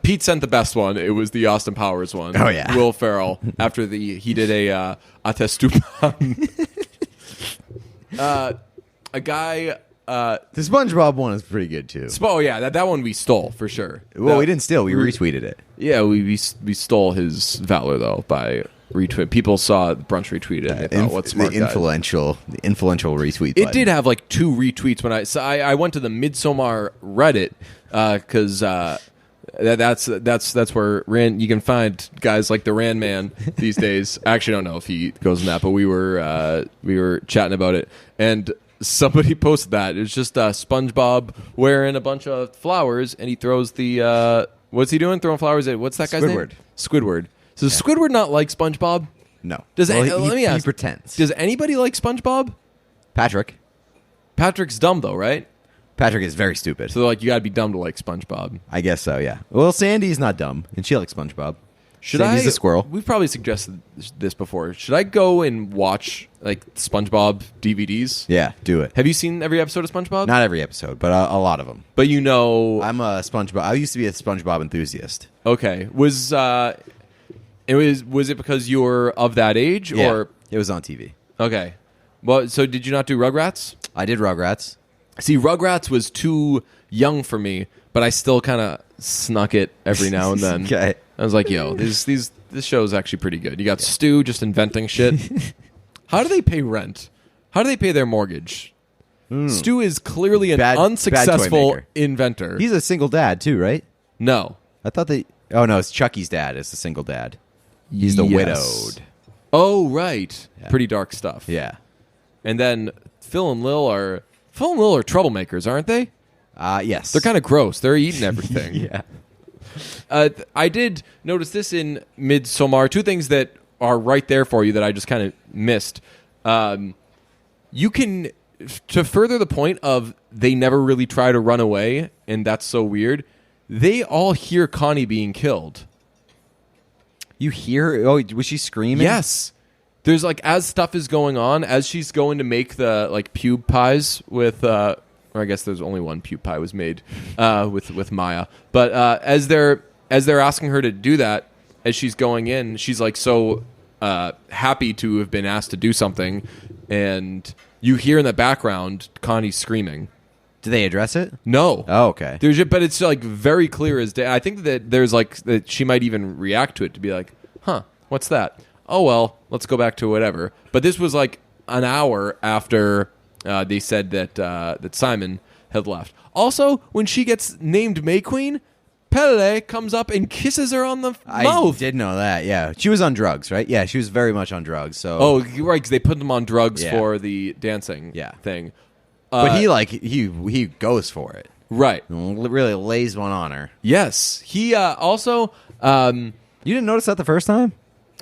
Pete sent the best one. It was the Austin Powers one. Oh, yeah. Will Ferrell after he did a Testupan. A guy. The SpongeBob one is pretty good too. Oh yeah, that one we stole for sure. Well, we didn't steal. We retweeted it. Yeah, we stole his valor though by retweet. People saw Brunch retweeted it. They thought, what's smart the guys? influential retweet. It button. did have like 2 retweets when I went to the Midsommar Reddit because that's where you can find guys like the Rand Man these days. I actually don't know if he goes in that, but we were chatting about it and somebody posted that. It was just SpongeBob wearing a bunch of flowers and he throws the what's he doing? Throwing flowers at what's that guy's name? Squidward. So does Squidward not like SpongeBob? No. Let Well, me ask. He pretends. Does anybody like SpongeBob? Patrick's dumb though, right? Patrick is very stupid. So like you got to be dumb to like SpongeBob. I guess so, yeah. Well, Sandy's not dumb, and she likes SpongeBob. Sandy's a squirrel. We've probably suggested this before. Should I go and watch like SpongeBob DVDs? Yeah, do it. Have you seen every episode of SpongeBob? Not every episode, but a lot of them. But you know, I'm a SpongeBob. I used to be a SpongeBob enthusiast. Okay. Was it because you were of that age, Yeah, or it was on TV. okay? Well, so did you not do Rugrats? I did Rugrats. See, Rugrats was too young for me, but I still kind of snuck it every now and then. Okay. I was like, yo, this show is actually pretty good. You got Stu just inventing shit. How do they pay rent? How do they pay their mortgage? Stu is clearly an Bad unsuccessful toy maker. inventor. He's a single dad too, right? No. I thought they. Oh no, it's Chucky's dad. Is the single dad. He's the Yes. widowed. Oh, right. Yeah. Pretty dark stuff. Yeah. And then Phil and Lil are troublemakers, aren't they? Yes. They're kind of gross. They're eating everything. yeah. I did notice this in Midsommar. Two things that are right there for you that I just kind of missed. You can, to further the point of they never really try to run away, and that's so weird, they all hear Connie being killed. You hear? Oh, was she screaming? Yes. There's like, as stuff is going on, as she's going to make the like pube pies with, or I guess there's only one pube pie was made with Maya. But as they're asking her to do that, as she's going in, she's like so happy to have been asked to do something, and you hear in the background Connie screaming. Do they address it? No. Oh, okay. But it's like very clear as day. I think that there's like that she might even react to it to be like, "Huh, what's that? Oh well, let's go back to whatever." But this was like an hour after they said that Simon had left. Also, when she gets named May Queen, Pele comes up and kisses her on the mouth. I did know that. Yeah, she was on drugs, right? Yeah, she was very much on drugs. So. Oh, you're right, because they put them on drugs Yeah. for the dancing thing. But he goes for it. Right. Really lays one on her. Yes. He also. You didn't notice that the first time?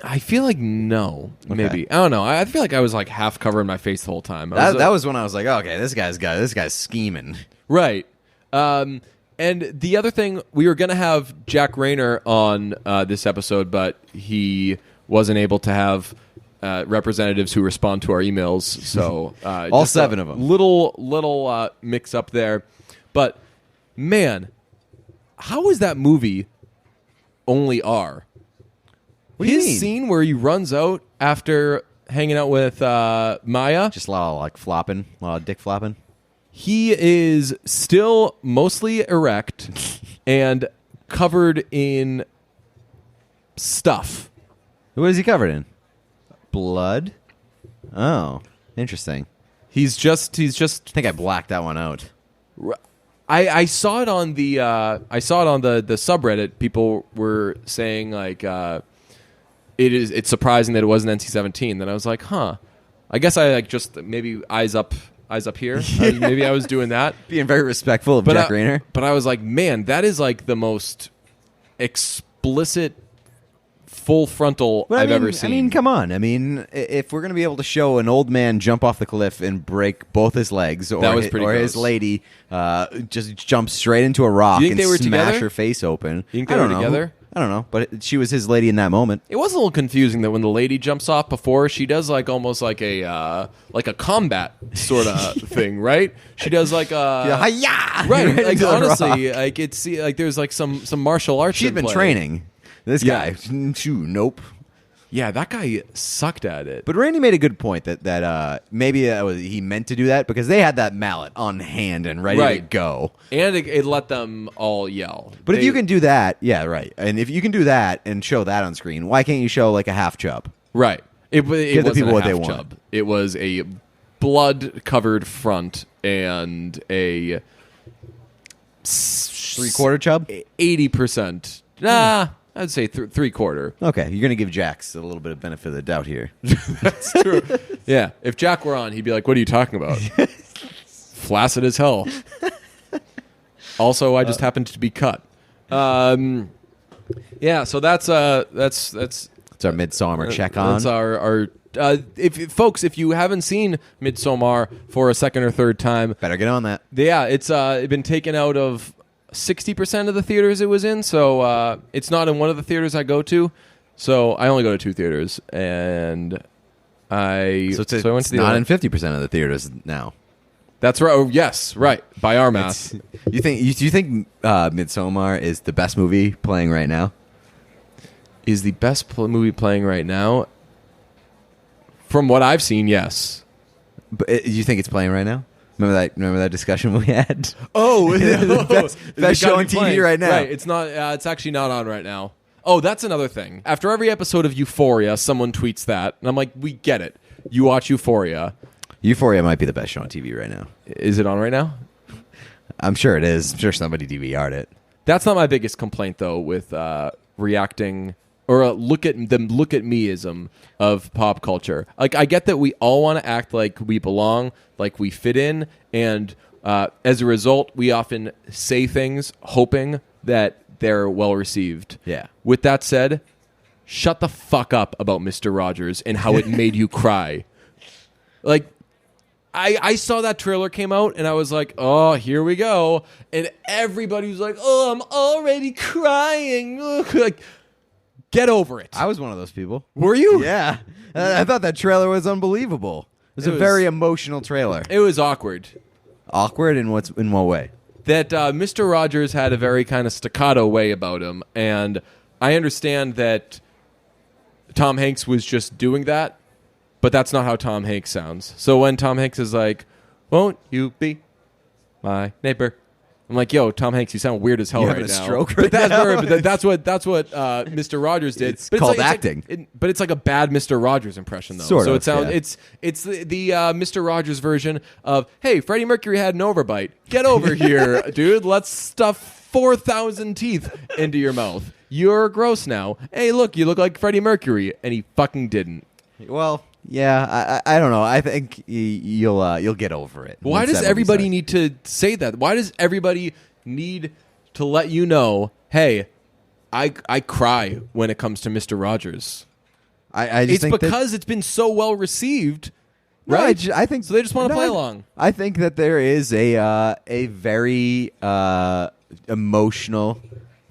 I feel like no, maybe I don't know. I feel like I was like half covering my face the whole time. That was when I was like, okay, this guy's scheming. Right. And the other thing, we were going to have Jack Rayner on this episode, but he wasn't able to have representatives who respond to our emails. So All just 7 of them. Little mix up there. But man, how is that movie only R? What do you His mean? scene where he runs out after hanging out with Maya. Just a lot of like flopping, a lot of dick flopping. He is still mostly erect and covered in stuff. What is he covered in? Blood? Oh, interesting. He's just. I think I blacked that one out. I saw it on the subreddit. People were saying like it's surprising that it wasn't NC-17. Then I was like, huh. I guess I like just maybe eyes up here. Maybe I was doing that. Being very respectful of Jack Rayner. But I was like, man, that is like the most explicit full frontal I've ever seen. I mean, come on. I mean, if we're going to be able to show an old man jump off the cliff and break both his legs, or, That was pretty his gross. lady just jump straight into a rock Do you think and they were smash together? her face open. You think they I don't were know. together? I don't know, but she was his lady in that moment. It was a little confusing that when the lady jumps off before, she does like almost like a combat sort of thing, right? She does like Hi-ya! right. Like into the honestly, rock. like it's like there's like some martial arts. She's in been play. training. This Yeah. guy, nope. Yeah, that guy sucked at it. But Randy made a good point that maybe he meant to do that because they had that mallet on hand and ready to Right. go. And it let them all yell. But if you can do that, yeah, right. And if you can do that and show that on screen, why can't you show like a half chub? right, it Give the wasn't people a what they half want. chub. It was a blood-covered front and a 3/4 chub? 80%. Nah, I'd say 3/4. Okay, you're gonna give Jax a little bit of benefit of the doubt here. That's true. Yeah, if Jack were on, he'd be like, "What are you talking about?" Flaccid as hell. Also, I just happened to be cut. Yeah, so that's It's our midsummer check on. That's our folks. If you haven't seen Midsommar for a second or third time, Better get on that. yeah, it's been taken out of 60% of the theaters it was in. So it's not in one of the theaters I go to. So I only go to 2 theaters, and I So it's I went to the not other- in 50% of the theaters now. That's right. Oh, yes, right. By our math, You think Midsommar is the best movie playing right now? is the best movie playing right now. From what I've seen, yes. But you think it's playing right now? Remember that discussion we had? Oh, best show on TV right now. Right, it's not. It's actually not on right now. Oh, that's another thing. After every episode of Euphoria, someone tweets that, and I'm like, we get it. You watch Euphoria. Euphoria might be the best show on TV right now. Is it on right now? I'm sure it is. I'm sure somebody DVR'd it. That's not my biggest complaint, though, with reacting or look at meism of pop culture. Like, I get that we all want to act like we belong, like we fit in, and as a result, we often say things hoping that they're well received. Yeah. With that said, shut the fuck up about Mr. Rogers and how it made you cry. Like, I saw that trailer came out and I was like, oh, here we go. And everybody was like, oh, I'm already crying. Like, get over it. I was one of those people. Were you? Yeah. I thought that trailer was unbelievable. It was a very emotional trailer. It was awkward. Awkward in what way? That Mr. Rogers had a very kind of staccato way about him. And I understand that Tom Hanks was just doing that, but that's not how Tom Hanks sounds. So when Tom Hanks is like, won't you be my neighbor? I'm like, yo, Tom Hanks, you sound weird as hell right now. Stroke right now. But that's what Mr. Rogers did. It's called acting. But it's like a bad Mr. Rogers impression, though. Sort so of, it sounds yeah. it's the Mr. Rogers version of, hey, Freddie Mercury had an overbite. Get over here, dude. Let's stuff 4,000 teeth into your mouth. You're gross now. Hey, look, you look like Freddie Mercury, and he fucking didn't. Well, yeah, I don't know. I think you'll get over it. Why does everybody need to say that? Why does everybody need to let you know, hey, I cry when it comes to Mr. Rogers? I just it's think because it's been so well received, no, right? I think so. They just want to play along. I think that there is a very emotional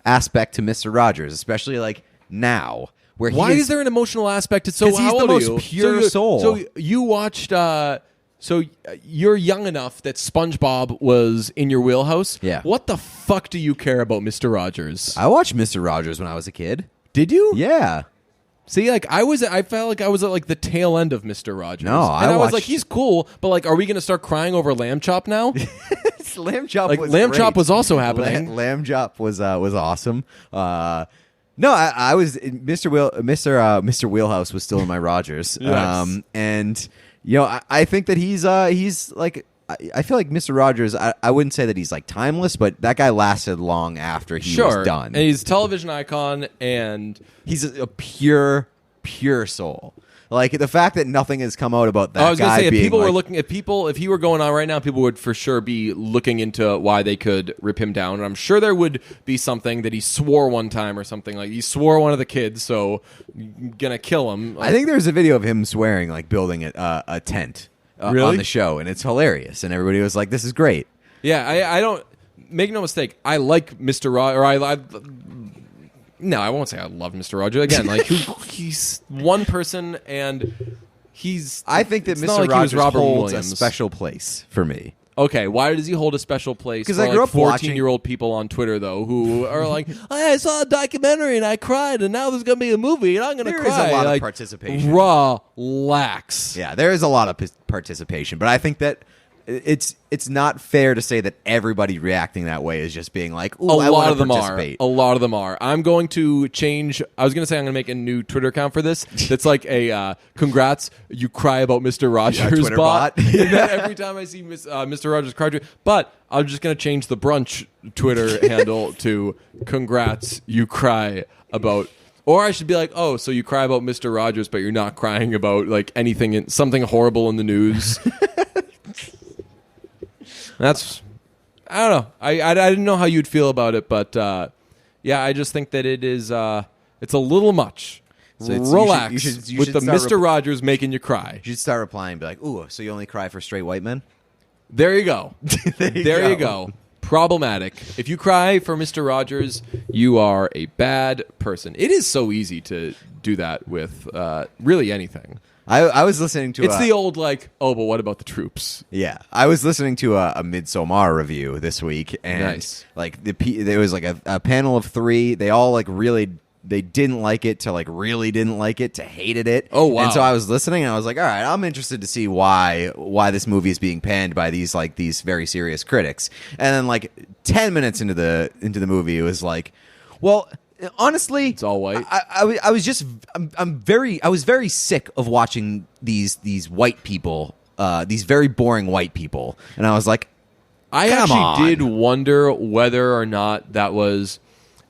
aspect to Mr. Rogers, especially like now. Why is there an emotional aspect? It's so he's how the old most are you? pure soul. So you watched. So you're young enough that SpongeBob was in your wheelhouse. Yeah. What the fuck do you care about Mr. Rogers? I watched Mr. Rogers when I was a kid. Did you? Yeah. See, like I felt like I was at like the tail end of Mr. Rogers. No, I was like, he's cool, but like, are we gonna start crying over Lamb Chop now? Lamb Chop like was Lamb great. Chop was also happening. Lamb Chop was awesome. No, I was Mr. Wheelhouse was still in my Rogers. Yes. And you know, I think that he's like I feel like Mr. Rogers. I wouldn't say that he's like timeless, but that guy lasted long after he was done. And he's a television icon, and he's a pure soul. Like the fact that nothing has come out about that guy. I was going to say, if being people like, were looking, if he were going on right now, people would for sure be looking into why they could rip him down. And I'm sure there would be something that he swore one time or something like he swore one of the kids, so gonna kill him. I think there's a video of him swearing, like building a tent Really? on the show, and it's hilarious. And everybody was like, "This is great." Yeah, I don't make no mistake. I like Mr. Rogers, no, I won't say I love Mr. Rogers again. Like he's one person, and he's. I think that it's Mr. not like he was Rogers Robert holds Williams. a special place for me. Okay, why does he hold a special place? 'Cause for I grew like up watching- 14-year-old people on Twitter though, who are like, I saw a documentary and I cried, and now there's gonna be a movie and I'm gonna There cry. is a lot like, of participation. Relax. Yeah, there is a lot of participation, but I think that it's not fair to say that everybody reacting that way is just being like, "Ooh, A I lot want of to them are. participate." A lot of them are. I'm going to change. I was going to say I'm going to make a new Twitter account for this. That's like a congrats, you cry about Mr. Rogers Twitter bot. bot. And then every time I see Mr. Rogers cry, but I'm just going to change the brunch Twitter handle to congrats, you cry about. Or I should be like, oh, so you cry about Mr. Rogers, but you're not crying about like anything, something horrible in the news. That's, I don't know. I didn't know how you'd feel about it, but yeah, I just think that it is, it's a little much. So Relax you should with the start Mr. Rogers making you cry. You should start replying and be like, "Ooh, so you only cry for straight white men?" There you go. There you go. Problematic. If you cry for Mr. Rogers, you are a bad person. It is so easy to do that with really anything. I was listening to It's the old like, oh, but what about the troops? Yeah, I was listening to a Midsommar review this week, and Nice. like there was like a panel of three. They all like really they didn't like it to like really didn't like it to hated it. Oh, wow. And so I was listening and I was like, all right, I'm interested to see why this movie is being panned by these very serious critics. And then like 10 minutes into the movie, it was like, well, honestly, it's all white. I was just I was very sick of watching these white people, these very boring white people, and I was like, I actually did wonder whether or not that was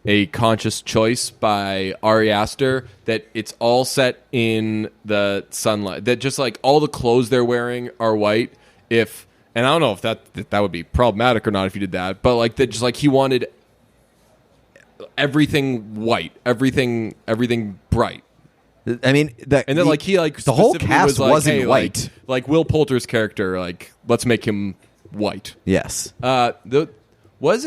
a conscious choice by Ari Aster, that it's all set in the sunlight, that just like all the clothes they're wearing are white. And I don't know if that would be problematic or not if you did that, but like that, just like he wanted everything white, everything bright. I mean, and then like he like the whole specifically cast was like, wasn't hey, white. Like Will Poulter's character, like let's make him white. Yes. It was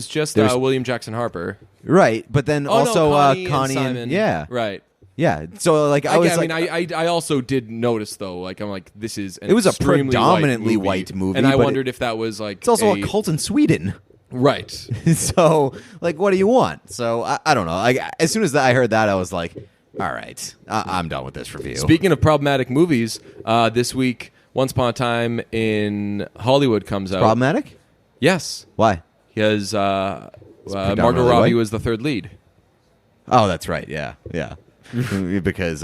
just William Jackson Harper. Right, but then also Connie and yeah. Right. Yeah. So like I also did notice though, like I'm like, this is it was a predominantly white movie, and I wondered if that was like it's also a cult in Sweden. Right. So like, what do you want? So I don't know. Like as soon as I heard that, I was like, all right, I'm done with this review. Speaking of problematic movies, this week, Once Upon a Time in Hollywood comes out. Problematic? Yes. Why? Because Margot Robbie was the third lead. Oh, that's right. Yeah. Because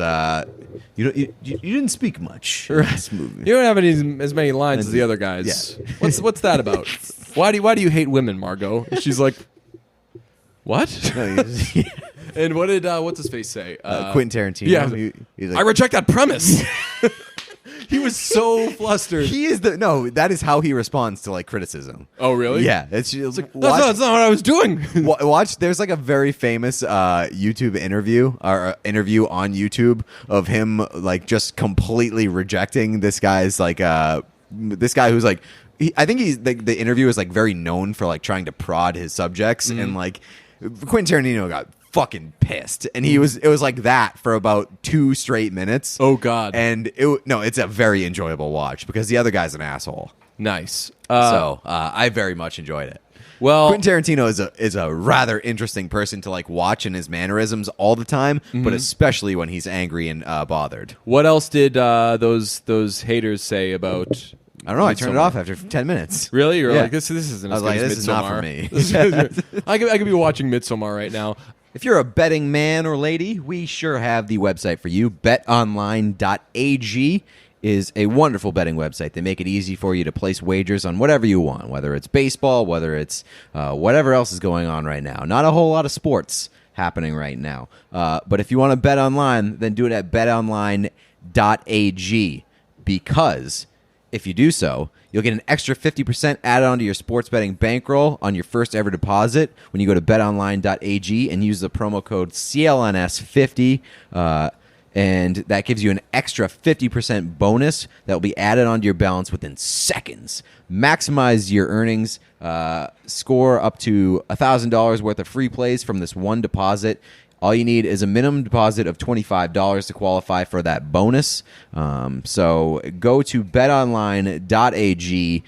you didn't speak much in this movie. You don't have as many lines as the other guys. Yeah. What's that about? Why do you hate women, Margot? She's like, what? And what did what's his face say? Quentin Tarantino. Yeah, he's like, I reject that premise. He was so flustered. That is how he responds to like criticism. Oh, really? Yeah, it's like, that's not what I was doing. Watch. There's like a very famous YouTube interview or interview on YouTube of him like just completely rejecting this guy's like this guy who's like I think he's the interview is like very known for like trying to prod his subjects and like Quentin Tarantino got fucking pissed, and it was like that for about 2 straight minutes. Oh god. And it's a very enjoyable watch because the other guy's an asshole. Nice. So I very much enjoyed it. Well, Quentin Tarantino is a rather interesting person to like watch in his mannerisms all the time, but especially when he's angry and bothered. What else did those haters say about? I don't know. I turned it off after 10 minutes. Really? You're like, this isn't as good as Midsommar. This is not for me. I could be watching Midsommar right now. If you're a betting man or lady, we sure have the website for you. BetOnline.ag is a wonderful betting website. They make it easy for you to place wagers on whatever you want, whether it's baseball, whether it's whatever else is going on right now. Not a whole lot of sports happening right now. But if you want to bet online, then do it at betonline.ag, because if you do so, you'll get an extra 50% added onto your sports betting bankroll on your first ever deposit when you go to betonline.ag and use the promo code CLNS50. And that gives you an extra 50% bonus that will be added onto your balance within seconds. Maximize your earnings. Score up to $1,000 worth of free plays from this one deposit. All you need is a minimum deposit of $25 to qualify for that bonus. So go to betonline.ag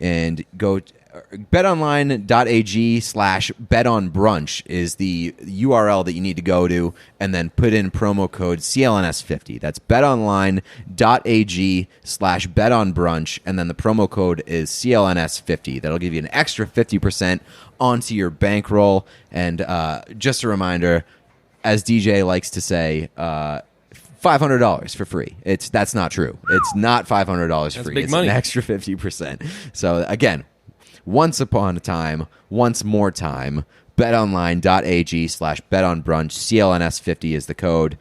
and go betonline.ag/betonbrunch is the URL that you need to go to, and then put in promo code CLNS50. That's betonline.ag/betonbrunch, and then the promo code is CLNS50. That'll give you an extra 50% onto your bankroll. And just a reminder, as DJ likes to say, $500 for free. That's not true. It's not $500 free. Big it's money. An extra 50%. So again, once upon a time, once more time, betonline.ag/betonbrunch. CLNS50 is the code.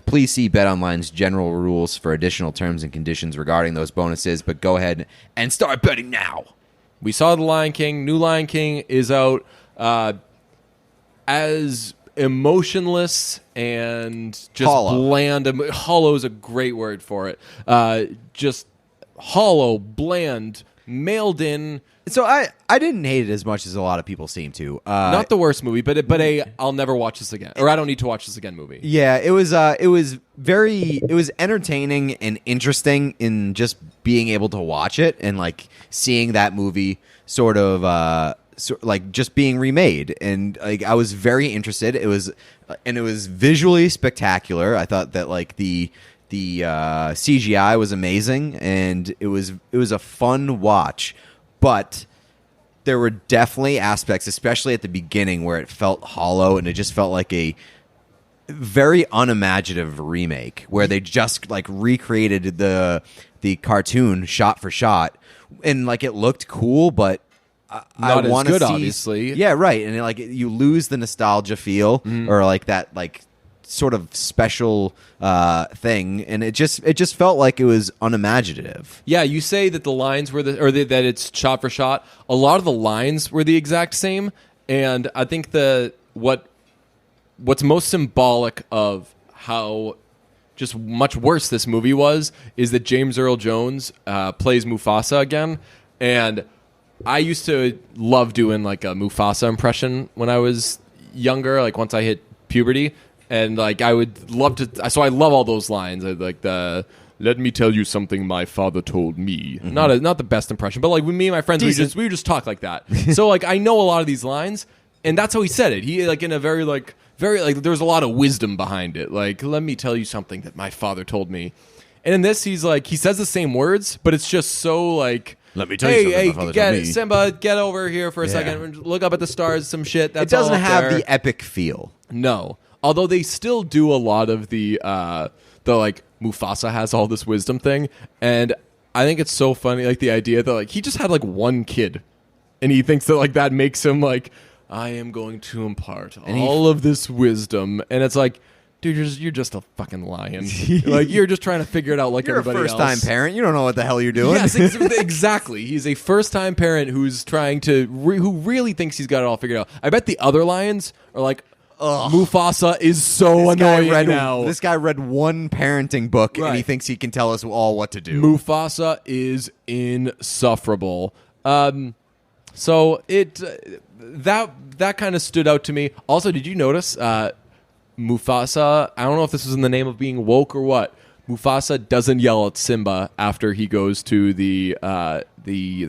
Please see BetOnline's general rules for additional terms and conditions regarding those bonuses, but go ahead and start betting now. We saw The Lion King. New Lion King is out. As emotionless and just bland. Hollow is a great word for it. Just hollow, bland, mailed in. So I didn't hate it as much as a lot of people seem to. Not the worst movie, but I'll never watch this again, or I don't need to watch this again movie. Yeah, it was entertaining and interesting in just being able to watch it and like seeing that movie sort of like just being remade, and like I was very interested. It was visually spectacular. I thought that like the CGI was amazing, and it was a fun watch, but there were definitely aspects, especially at the beginning, where it felt hollow, and it just felt like a very unimaginative remake where they just like recreated the cartoon shot for shot, and like it looked cool, but not I as want good, to see, obviously. Yeah, right, and like you lose the nostalgia feel or like that like sort of special thing, and it just felt like it was unimaginative. Yeah, you say that the lines were that it's shot for shot. A lot of the lines were the exact same, and I think what's most symbolic of how just much worse this movie was is that James Earl Jones plays Mufasa again, and I used to love doing like a Mufasa impression when I was younger, like once I hit puberty. And like I would love to, so I love all those lines. I like the "Let me tell you something my father told me." Mm-hmm. Not the best impression, but like with me and my friends, we would just talk like that. So like I know a lot of these lines, and that's how he said it. He like in a very like there's a lot of wisdom behind it. Like, let me tell you something that my father told me. And in this, he's like he says the same words, but it's just so like. Let me tell you something my father told me. Simba, get over here for a second. Look up at the stars. Some shit. That's it doesn't all have there. the epic feel. No. Although they still do a lot of the like Mufasa has all this wisdom thing, and I think it's so funny, like the idea that like he just had like one kid, and he thinks that like that makes him like I am going to impart all of this wisdom, and it's like, dude, you're just a fucking lion. Like you're just trying to figure it out like you're everybody else. You're a first-time parent. You don't know what the hell you're doing. Yes, exactly. He's a first-time parent who's trying to who really thinks he's got it all figured out. I bet the other lions are like. Ugh. Mufasa is so annoying now. This guy read one parenting book, right. And he thinks he can tell us all what to do. Mufasa is insufferable. So it that kind of stood out to me. Also, did you notice Mufasa? I don't know if this was in the name of being woke or what. Mufasa doesn't yell at Simba after he goes to the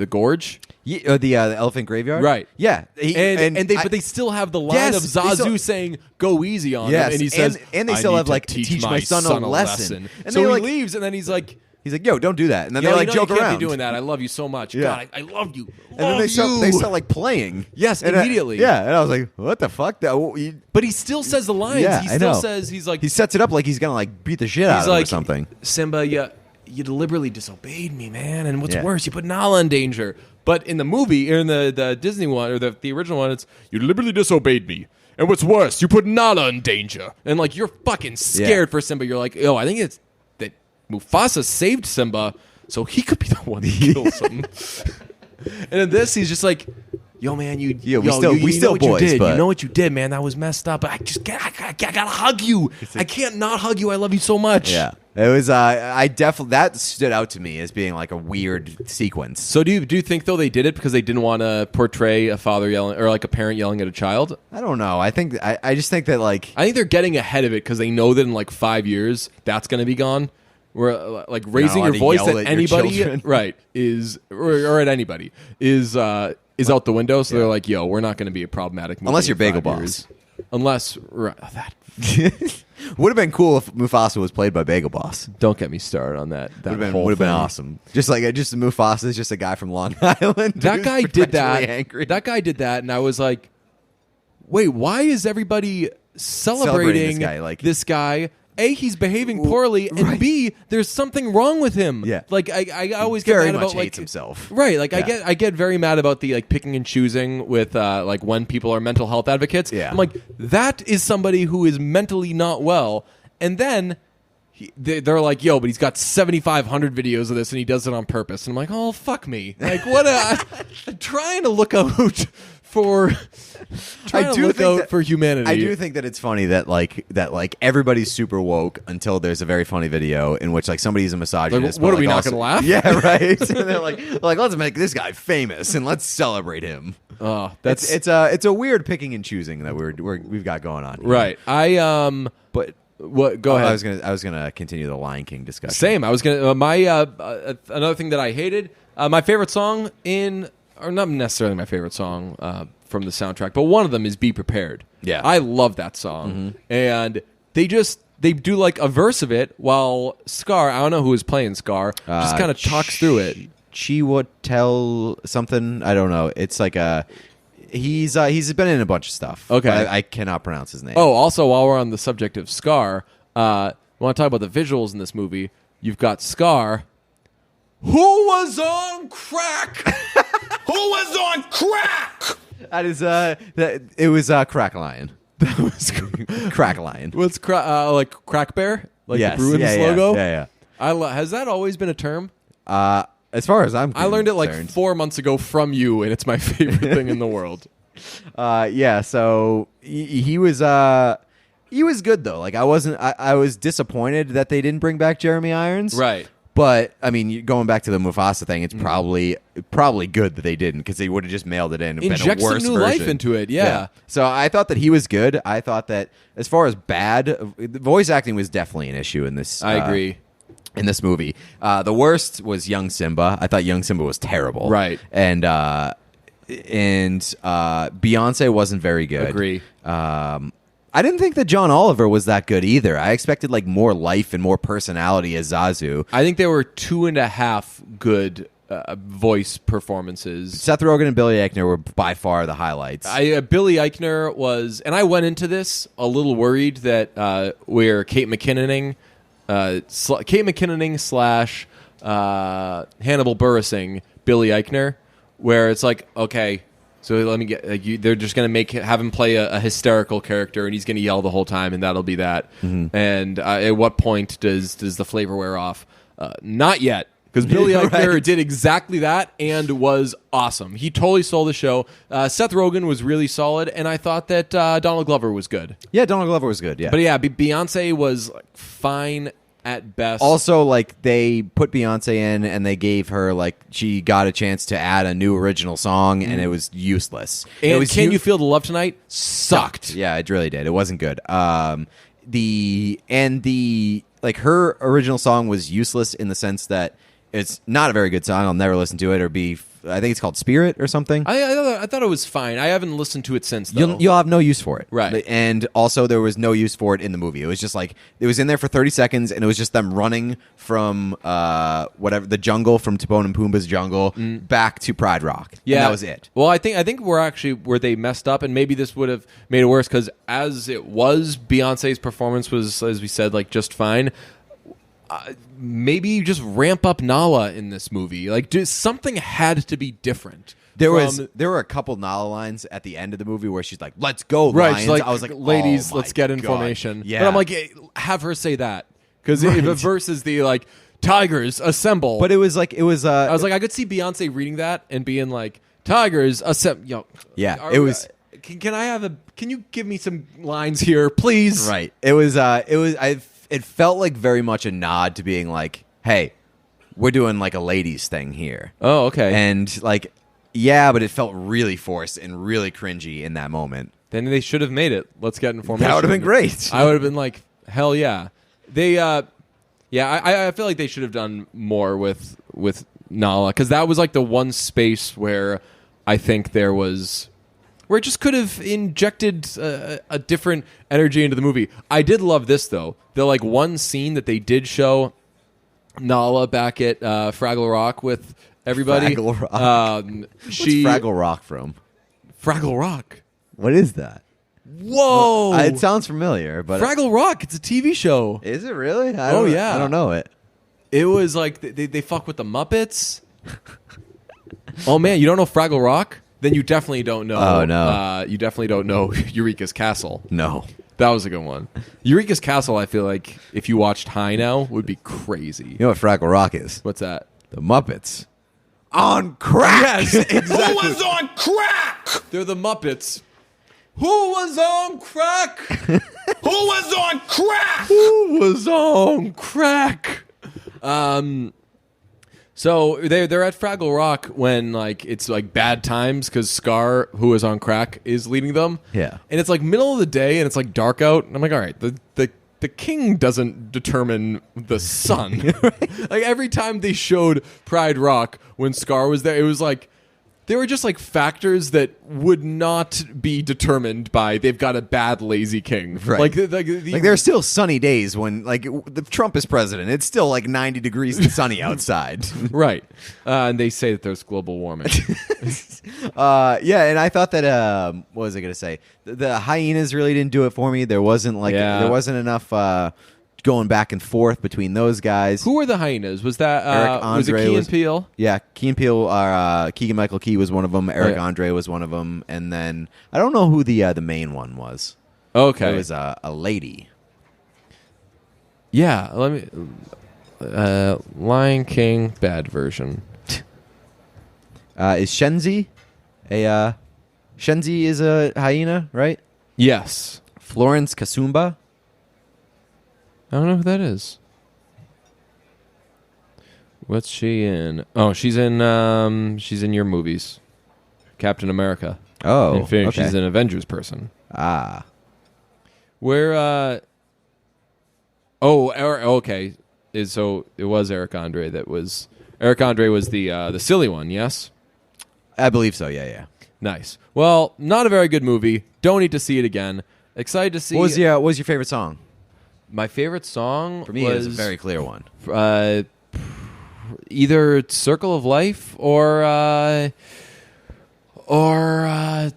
gorge. Yeah, the elephant graveyard, right? Yeah, but they still have the line of Zazu saying "Go easy on him," and he says, and they still have like teach my son a lesson. And so he leaves, and then he's like, "Yo, don't do that." And then they like joke you can't around. Be doing that. I love you so much. Yeah. God, I love you. And then they start like playing. Yes, and immediately. And I was like, "What the fuck?" But he still says the lines. Yeah, he still says he's like he sets it up like he's gonna like beat the shit out of him or something. Simba, you deliberately disobeyed me, man. And what's worse, you put Nala in danger. But in the movie, or in the Disney one, or the original one, it's you deliberately disobeyed me. And what's worse, you put Nala in danger. And like you're fucking scared for Simba. You're like, I think it's that Mufasa saved Simba, so he could be the one who kills him. And in this, he's just like, yo, man, we still boys, you did. But you know what you did, man. That was messed up. But I gotta hug you. I can't not hug you. I love you so much. Yeah. It was I definitely that stood out to me as being like a weird sequence. So do you think though they did it because they didn't want to portray a father yelling or like a parent yelling at a child? I don't know. I just think that like I think they're getting ahead of it because they know that in like 5 years that's going to be gone. Where like raising your voice at anybody right is or at anybody is out the window. So they're like, yo, we're not going to be a problematic movie unless you're Bagel Boss. Unless that would have been cool if Mufasa was played by Bagel Boss. Don't get me started on that. That would have been awesome. Just Mufasa is just a guy from Long Island. That guy did that. Angry. That guy did that, and I was like, wait, why is everybody celebrating this guy? A, he's behaving poorly, and B, there's something wrong with him. Yeah, like I always get very mad much about hates himself. Right, like I get very mad about the like picking and choosing with like when people are mental health advocates. Yeah, I'm like that is somebody who is mentally not well, and then they're like, yo, but he's got 7,500 videos of this, and he does it on purpose. And I'm like, oh fuck me, like what? I'm trying to look out for. For humanity. I do think that it's funny that everybody's super woke until there's a very funny video in which like somebody's a misogynist. What are we not going to laugh? Yeah, right. And they're like let's make this guy famous and let's celebrate him. Oh, it's a weird picking and choosing that we've got going on here. Right. But what? Go ahead. I was gonna continue the Lion King discussion. Same. I was gonna another thing that I hated. My favorite song in or not necessarily my favorite song from the soundtrack, but one of them is "Be Prepared." Yeah. I love that song, and they do like a verse of it while Scar, I don't know who is playing Scar, just kind of talks through it. Chiwetel something, I don't know. It's like he's been in a bunch of stuff. Okay, I cannot pronounce his name. Oh, also while we're on the subject of Scar, I want to talk about the visuals in this movie. You've got Scar, who was on crack. Who was on crack? That is it was Crack Lion. That was Crack Lion. What's like Crack Bear? Like yes. the Bruins yeah, logo? Yeah. Has that always been a term? As far as I'm concerned. I learned it like 4 months ago from you, and it's my favorite thing in the world. Yeah, so he was good though. Like I was disappointed that they didn't bring back Jeremy Irons. Right. But I mean, going back to the Mufasa thing, it's probably good that they didn't, because they would have just mailed it in. Inject been a worse some new version. life into it, yeah. So I thought that he was good. I thought that as far as bad, the voice acting was definitely an issue in this. I agree. In this movie, the worst was young Simba. I thought young Simba was terrible. Right. And Beyonce wasn't very good. Agree. I didn't think that John Oliver was that good either. I expected like more life and more personality as Zazu. I think there were 2.5 good voice performances. Seth Rogen and Billy Eichner were by far the highlights. Billy Eichner was, and I went into this a little worried that we're Kate McKinnoning slash Hannibal Buressing Billy Eichner, where it's like, okay, so let me get. They're just going to have him play a hysterical character, and he's going to yell the whole time, and that'll be that. Mm-hmm. And at what point does the flavor wear off? Not yet, because Billy Eichner did exactly that and was awesome. He totally stole the show. Seth Rogen was really solid, and I thought that Donald Glover was good. Yeah, Donald Glover was good. Yeah, but yeah, Beyonce was like, fine at best. Also, like, they put Beyonce in and they gave her, like, she got a chance to add a new original song, and it was useless. And it was Can You Feel the Love Tonight? Sucked. Yeah, it really did. It wasn't good. Like, her original song was useless in the sense that it's not a very good song. I'll never listen to it or be. I think it's called Spirit or something. I thought it was fine. I haven't listened to it since, though. You'll have no use for it. Right. And also, there was no use for it in the movie. It was just like, it was in there for 30 seconds, and it was just them running from the jungle, from Timon and Pumbaa's jungle, back to Pride Rock. Yeah. And that was it. Well, I think we're actually where they messed up, and maybe this would have made it worse, because as it was, Beyonce's performance was, as we said, like, just fine. Maybe you just ramp up Nala in this movie. Like, something had to be different. There were a couple Nala lines at the end of the movie where she's like, "Let's go, Lions." Like, I was like, "Ladies, oh let's get in God. formation." Yeah, but I'm like, have her say that, because if it versus the like Tigers assemble. But it was. I was like, I could see Beyonce reading that and being like, "Tigers assemble." Yo, yeah, it was. Can you give me some lines here, please? Right. It felt like very much a nod to being like, hey, we're doing like a ladies thing here. Oh, okay. And like, yeah, but it felt really forced and really cringy in that moment. Then they should have made it. Let's get in formation. That would have been great. I would have been like, hell yeah. I feel like they should have done more with Nala, because that was like the one space where I think there was... where it just could have injected a different energy into the movie. I did love this, though. The like one scene that they did show Nala back at Fraggle Rock with everybody. Fraggle Rock. What's Fraggle Rock from? Fraggle Rock. What is that? Whoa! Well, it sounds familiar, but Fraggle Rock. It's a TV show. Is it really? Yeah. I don't know it. It was like they fuck with the Muppets. Oh man, you don't know Fraggle Rock? Then you definitely don't know. Oh, no. You definitely don't know Eureka's Castle. No. That was a good one. Eureka's Castle, I feel like, if you watched High now, would be crazy. You know what Fraggle Rock is? What's that? The Muppets. On crack! Yes, exactly. Who was on crack? They're the Muppets. Who was on crack? Who was on crack? Who was on crack? So they're at Fraggle Rock when like it's like bad times, because Scar, who is on crack, is leading them. Yeah. And it's like middle of the day and it's like dark out. And I'm like, all right, the king doesn't determine the sun. Like every time they showed Pride Rock when Scar was there, it was like they were just like factors that would not be determined by they've got a bad lazy king. Right. Like there are still sunny days when like the Trump is president. It's still like 90 degrees and sunny outside. right. And they say that there's global warming. Yeah, and I thought that what was I going to say? The hyenas really didn't do it for me. There wasn't enough going back and forth between those guys. Who were the hyenas? Was that Eric was it Andre Key and Peele? Yeah, Key and Peele. Keegan-Michael Key was one of them. Eric Andre was one of them, and then I don't know who the main one was. Okay, it was a lady. Yeah, let me. Lion King bad version. Is Shenzi Shenzi is a hyena, right? Yes. Florence Kasumba. I don't know who that is. What's she in? Oh, she's in your movies. Captain America. Oh, Infinity. okay. She's an Avengers person. Ah. Where okay. So it was Eric Andre that was Eric Andre was the silly one, yes? I believe so, yeah. Nice. Well, not a very good movie. Don't need to see it again. Excited to see. What was your favorite song? My favorite song for me was a very clear one. Either Circle of Life or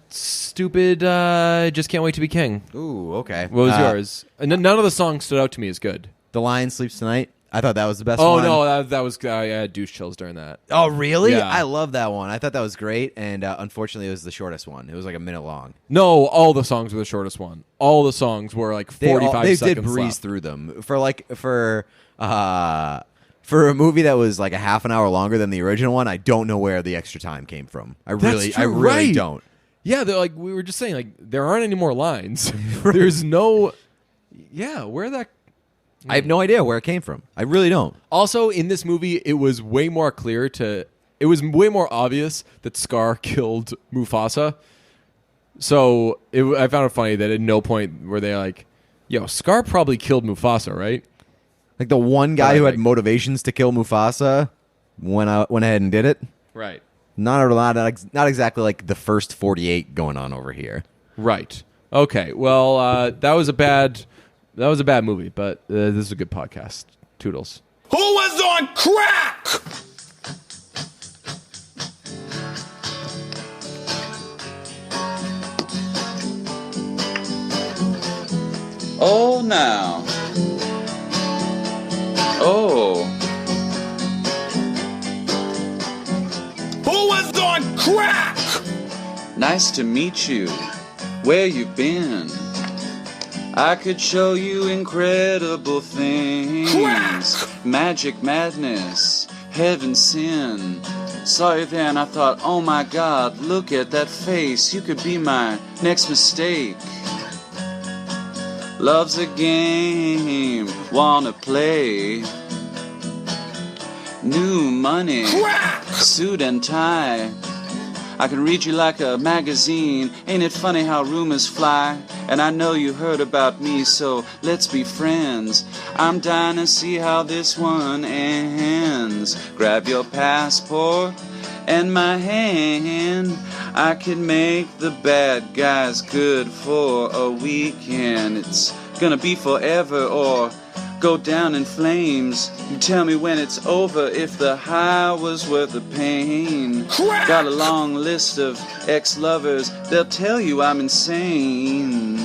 stupid Just Can't Wait to Be King. Ooh, okay. What was yours? None of the songs stood out to me as good. The Lion Sleeps Tonight. I thought that was the best one. one. Oh, no, that was I had douche chills during that. Oh, really? Yeah. I love that one. I thought that was great, and unfortunately, it was the shortest one. It was like a minute long. No, all the songs were the shortest one. All the songs were like 45 seconds. They did breeze through them for a movie that was like a half an hour longer than the original one. I don't know where the extra time came from. I really don't. Yeah, they're like we were just saying, like there aren't any more lines. There's no. Yeah, where that. I have no idea where it came from. I really don't. Also, in this movie, it was way more obvious that Scar killed Mufasa. So I found it funny that at no point were they like, yo, Scar probably killed Mufasa, right? Like the one guy who had motivations to kill Mufasa went ahead and did it. Right. Not exactly like the first 48 going on over here. Right. Okay. Well, that was a bad movie, but this is a good podcast. Toodles. Who was on crack? Oh, now. Oh. Who was on crack? Nice to meet you. Where you been? I could show you incredible things. Crack! Magic, madness, heaven, sin. Saw you then, I thought, oh my God, look at that face. You could be my next mistake. Love's a game, wanna play. New money, Crack! suit and tie. I can read you like a magazine. Ain't it funny how rumors fly? And I know you heard about me, so let's be friends. I'm dying to see how this one ends. Grab your passport and my hand. I can make the bad guys good for a weekend. It's gonna be forever or go down in flames. You tell me when it's over if the high was worth the pain. Crack! Got a long list of ex-lovers, they'll tell you I'm insane.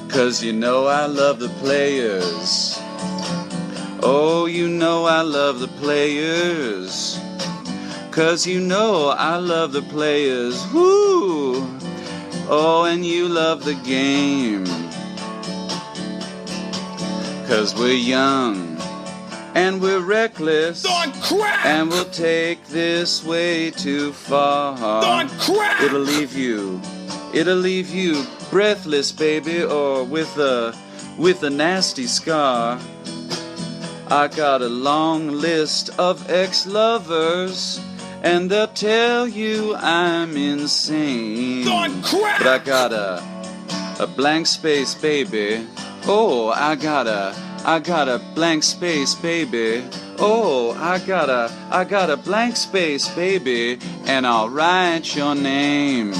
'Cause you know I love the players. Oh, you know I love the players. 'Cause you know I love the players. Woo! Oh, and you love the game. 'Cause we're young and we're reckless, On crack! and we'll take this way too far. On crack! It'll leave you breathless, baby, or with a nasty scar. I got a long list of ex-lovers, and they'll tell you I'm insane. On crack! But I got a blank space, baby. Oh, I got a blank space, baby. Oh, I got a blank space, baby, and I'll write your name.